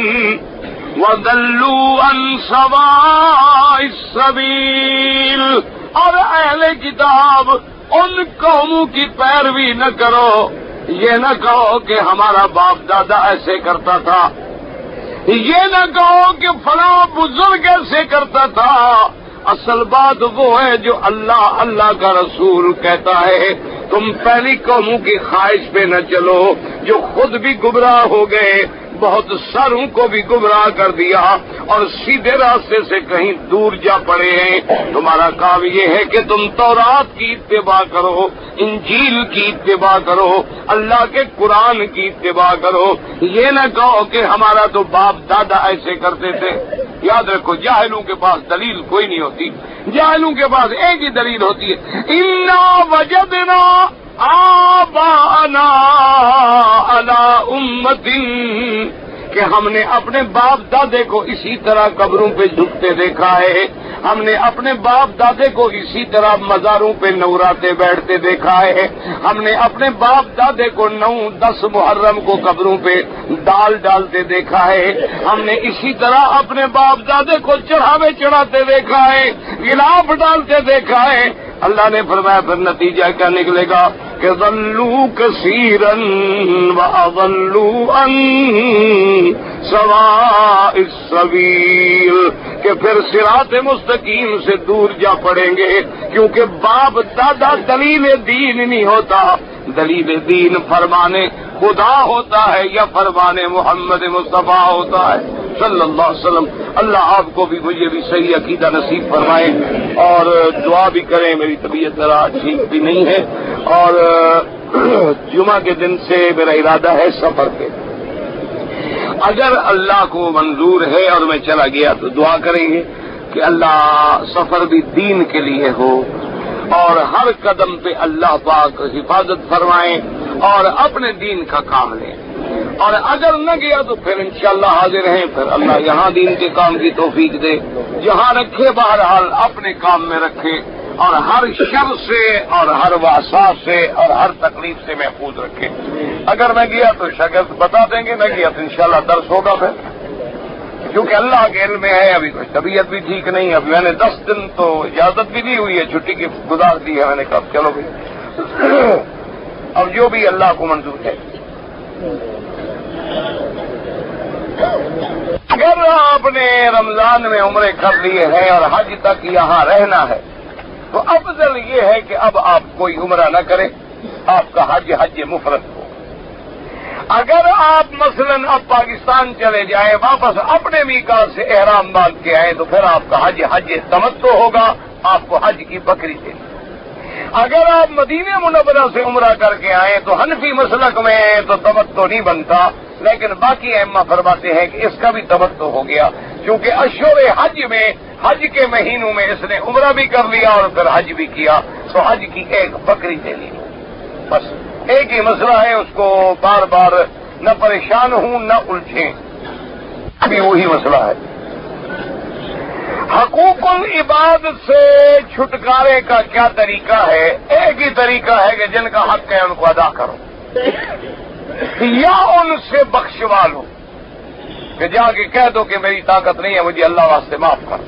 وَضَلُّوا عَنْ سَوَاءِ السَّبِيلِ. اور اہل کتاب ان قوموں کی پیروی نہ کرو، یہ نہ کہو کہ ہمارا باپ دادا ایسے کرتا تھا، یہ نہ کہو کہ فلاں بزرگ ایسے کرتا تھا. اصل بات وہ ہے جو اللہ کا رسول کہتا ہے. تم پہلی قوموں کی خواہش پہ نہ چلو جو خود بھی گمراہ ہو گئے، بہت ساروں کو بھی گمراہ کر دیا اور سیدھے راستے سے کہیں دور جا پڑے ہیں. تمہارا کام یہ ہے کہ تم تورات کی اتباع کرو، انجیل کی اتباع کرو، اللہ کے قرآن کی اتباع کرو. یہ نہ کہو کہ ہمارا تو باپ دادا ایسے کرتے تھے. یاد رکھو جاہلوں کے پاس دلیل کوئی نہیں ہوتی، جاہلوں کے پاس ایک ہی دلیل ہوتی ہے، انا وجدنا آباءنا علی امت، کہ ہم نے اپنے باپ دادے کو اسی طرح قبروں پہ جھکتے دیکھا ہے، ہم نے اپنے باپ دادے کو اسی طرح مزاروں پہ نوراتے بیٹھتے دیکھا ہے، ہم نے اپنے باپ دادے کو 9-10 محرم کو قبروں پہ دال ڈالتے دیکھا ہے، ہم نے اسی طرح اپنے باپ دادے کو چڑھاوے چڑھاتے دیکھا ہے، غلاف ڈالتے دیکھا ہے. اللہ نے فرمایا پھر نتیجہ کیا نکلے گا کہ ضلوا کثیرا واضلوا عن سواء السبیل، کہ پھر صراط مستقیم سے دور جا پڑیں گے. کیونکہ باپ دادا دلیل دین نہیں ہوتا، دلیل دین فرمانے خدا ہوتا ہے یا فرمانے محمد مصطفیٰ ہوتا ہے صلی اللہ علیہ وسلم. اللہ آپ کو بھی مجھے بھی صحیح عقیدہ نصیب فرمائے اور دعا بھی کریں. میری طبیعت ذرا ٹھیک بھی نہیں ہے اور جمعہ کے دن سے میرا ارادہ ہے سفر پہ. اگر اللہ کو منظور ہے اور میں چلا گیا تو دعا کریں گے کہ اللہ سفر بھی دین کے لیے ہو اور ہر قدم پہ اللہ پاک حفاظت فرمائیں اور اپنے دین کا کام لیں. اور اگر نہ گیا تو پھر انشاءاللہ حاضر ہیں. پھر اللہ یہاں دین کے کام کی توفیق دے، جہاں رکھے بہرحال اپنے کام میں رکھے اور ہر شر سے اور ہر واساف سے اور ہر تکلیف سے محفوظ رکھے. اگر میں گیا تو شاگرد بتا دیں گے، نہ گیا تو انشاءاللہ درس ہوگا. پھر کیونکہ اللہ کے علم میں ہے ابھی کوئی طبیعت بھی ٹھیک نہیں ہے. ابھی میں نے 10 دن تو اجازت بھی دی ہوئی ہے، چھٹی کی گزار دی ہے. میں نے کہا چلو بھائی اب جو بھی اللہ کو منظور ہے. اگر آپ نے رمضان میں عمرے کر لیے ہیں اور حج تک یہاں رہنا ہے تو افضل یہ ہے کہ اب آپ کوئی عمرہ نہ کریں، آپ کا حج مفرد ہو. اگر آپ مثلا اب پاکستان چلے جائیں، واپس اپنے میقات سے احرام باندھ کے آئیں تو پھر آپ کا حج تمتع ہوگا، آپ کو حج کی بکری دینی. اگر آپ مدینہ منورہ سے عمرہ کر کے آئیں تو حنفی مسلک میں تو تمتع نہیں بنتا، لیکن باقی ائمہ فرماتے ہیں کہ اس کا بھی تمتع ہو گیا، کیونکہ اشہر حج میں حج کے مہینوں میں اس نے عمرہ بھی کر لیا اور پھر حج بھی کیا تو حج کی ایک بکری دے لی. بس ایک ہی مسئلہ ہے، اس کو بار بار نہ پریشان ہوں نہ الجھیں، ابھی وہی مسئلہ ہے. حقوق العباد سے چھٹکارے کا کیا طریقہ ہے؟ ایک ہی طریقہ ہے کہ جن کا حق ہے ان کو ادا کرو. یا ان سے بخشوا لو کہ جا کے کہہ دو کہ میری طاقت نہیں ہے، مجھے اللہ واسطے معاف کر۔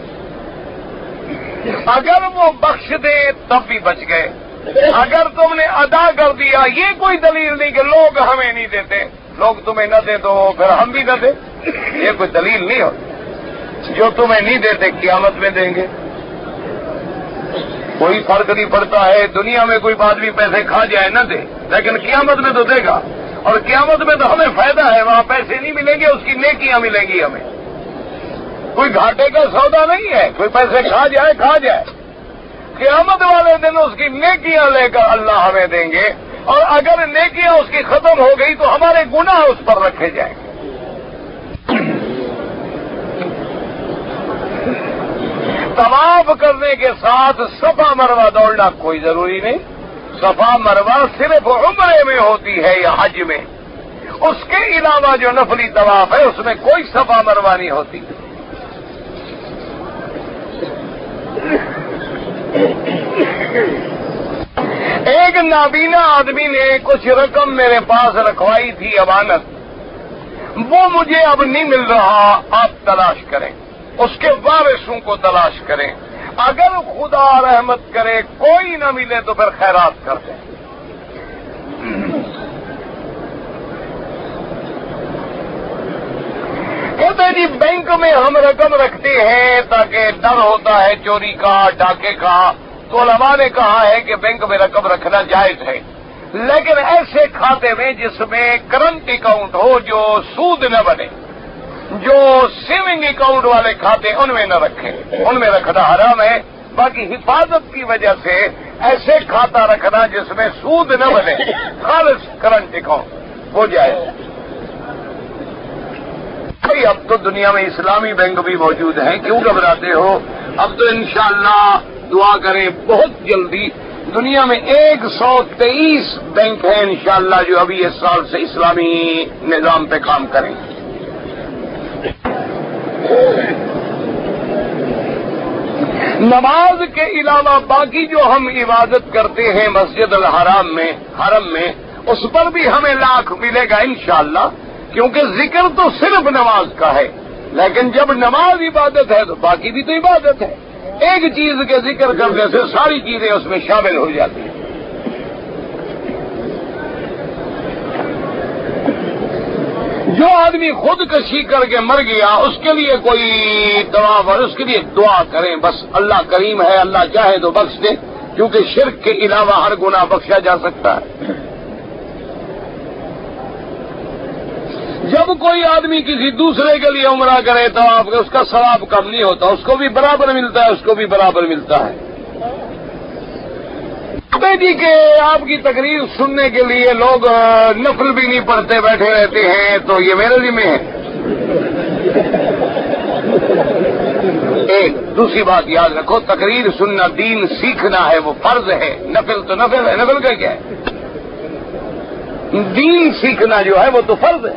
اگر وہ بخش دے تب بھی بچ گئے، اگر تم نے ادا کر دیا، یہ کوئی دلیل نہیں کہ لوگ ہمیں نہیں دیتے، لوگ تمہیں نہ دے تو پھر ہم بھی نہ دیں، یہ کوئی دلیل نہیں ہو۔ جو تمہیں نہیں دیتے قیامت میں دیں گے، کوئی فرق نہیں پڑتا ہے۔ دنیا میں کوئی آدمی پیسے کھا جائے نہ دے، لیکن قیامت میں تو دے گا، اور قیامت میں تو ہمیں فائدہ ہے، وہاں پیسے نہیں ملیں گے، اس کی نیکیاں ملیں گی ہمیں۔ کوئی گھاٹے کا سودا نہیں ہے، کوئی پیسے کھا جائے قیامت والے دن اس کی نیکیاں لے کر اللہ ہمیں دیں گے، اور اگر نیکیاں اس کی ختم ہو گئی تو ہمارے گناہ اس پر رکھے جائیں گے۔ طواف کرنے کے ساتھ صفا مروہ دوڑنا کوئی ضروری نہیں، صفا مروہ صرف عمرے میں ہوتی ہے یا حج میں، اس کے علاوہ جو نفلی طواف ہے اس میں کوئی صفا مروہ نہیں ہوتی۔ ایک نابینا آدمی نے کچھ رقم میرے پاس رکھوائی تھی امانت، وہ مجھے اب نہیں مل رہا، آپ تلاش کریں، اس کے وارثوں کو تلاش کریں، اگر خدا رحمت کرے کوئی نہ ملے تو پھر خیرات کر دیں۔ کہتے ہیں جی بینک میں ہم رقم رکھتے ہیں تاکہ ڈر ہوتا ہے چوری کا، ڈاکے کا، تو علماء نے کہا ہے کہ بینک میں رقم رکھنا جائز ہے، لیکن ایسے کھاتے میں جس میں کرنٹ اکاؤنٹ ہو، جو سود نہ بنے، جو سیونگ اکاؤنٹ والے کھاتے ان میں نہ رکھیں، ان میں رکھنا حرام ہے۔ باقی حفاظت کی وجہ سے ایسے کھاتا رکھنا جس میں سود نہ بنے، خالص کرنٹ اکاؤنٹ ہو جائے۔ اب تو دنیا میں اسلامی بینک بھی موجود ہیں، کیوں گھبراتے ہو؟ اب تو انشاءاللہ دعا کریں بہت جلدی دنیا میں 123 بینک ہیں انشاءاللہ جو ابھی اس سال سے اسلامی نظام پہ کام کریں۔ نماز کے علاوہ باقی جو ہم عبادت کرتے ہیں مسجد الحرام میں، حرم میں، اس پر بھی ہمیں لاکھ ملے گا انشاءاللہ، کیونکہ ذکر تو صرف نماز کا ہے، لیکن جب نماز عبادت ہے تو باقی بھی تو عبادت ہے۔ ایک چیز کے ذکر کرنے سے ساری چیزیں اس میں شامل ہو جاتی ہیں۔ جو آدمی خودکشی کر کے مر گیا اس کے لیے کوئی دعا اور اس کے لیے دعا کریں، بس اللہ کریم ہے، اللہ چاہے تو بخش دے، کیونکہ شرک کے علاوہ ہر گناہ بخشا جا سکتا ہے۔ جب کوئی آدمی کسی دوسرے کے لیے عمرہ کرے تو اس کا ثواب کم نہیں ہوتا، اس کو بھی برابر ملتا ہے، اس کو بھی برابر ملتا ہے۔ جی کہ آپ کی تقریر سننے کے لیے لوگ نفل بھی نہیں پڑھتے بیٹھے رہتے ہیں، تو یہ میرے ذمہ ہے۔ ایک دوسری بات یاد رکھو، تقریر سننا دین سیکھنا ہے، وہ فرض ہے، نفل تو نفل ہے، نفل کا کیا ہے؟ دین سیکھنا جو ہے وہ تو فرض ہے۔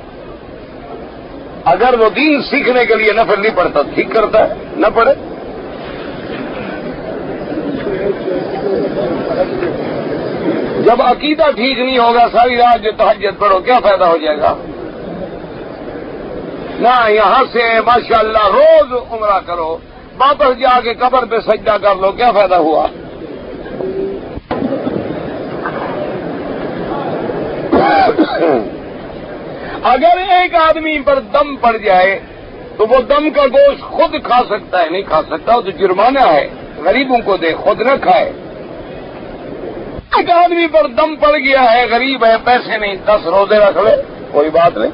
اگر وہ دین سیکھنے کے لیے نفل نہیں پڑھتا ٹھیک کرتا ہے، نہ پڑھے۔ جب عقیدہ ٹھیک نہیں ہوگا ساری رات جو تہجد پڑھو کیا فائدہ ہو جائے گا؟ نہ یہاں سے ماشاءاللہ روز عمرہ کرو، واپس جا کے قبر پہ سجدہ کر لو، کیا فائدہ ہوا؟ اگر ایک آدمی پر دم پڑ جائے تو وہ دم کا گوشت خود کھا سکتا ہے؟ نہیں کھا سکتا، وہ تو جرمانہ ہے، غریبوں کو دے، خود نہ کھائے۔ ایک آدمی پر دم پڑ گیا ہے، غریب ہے، پیسے نہیں، 10 روزے رکھ لے، کوئی بات نہیں۔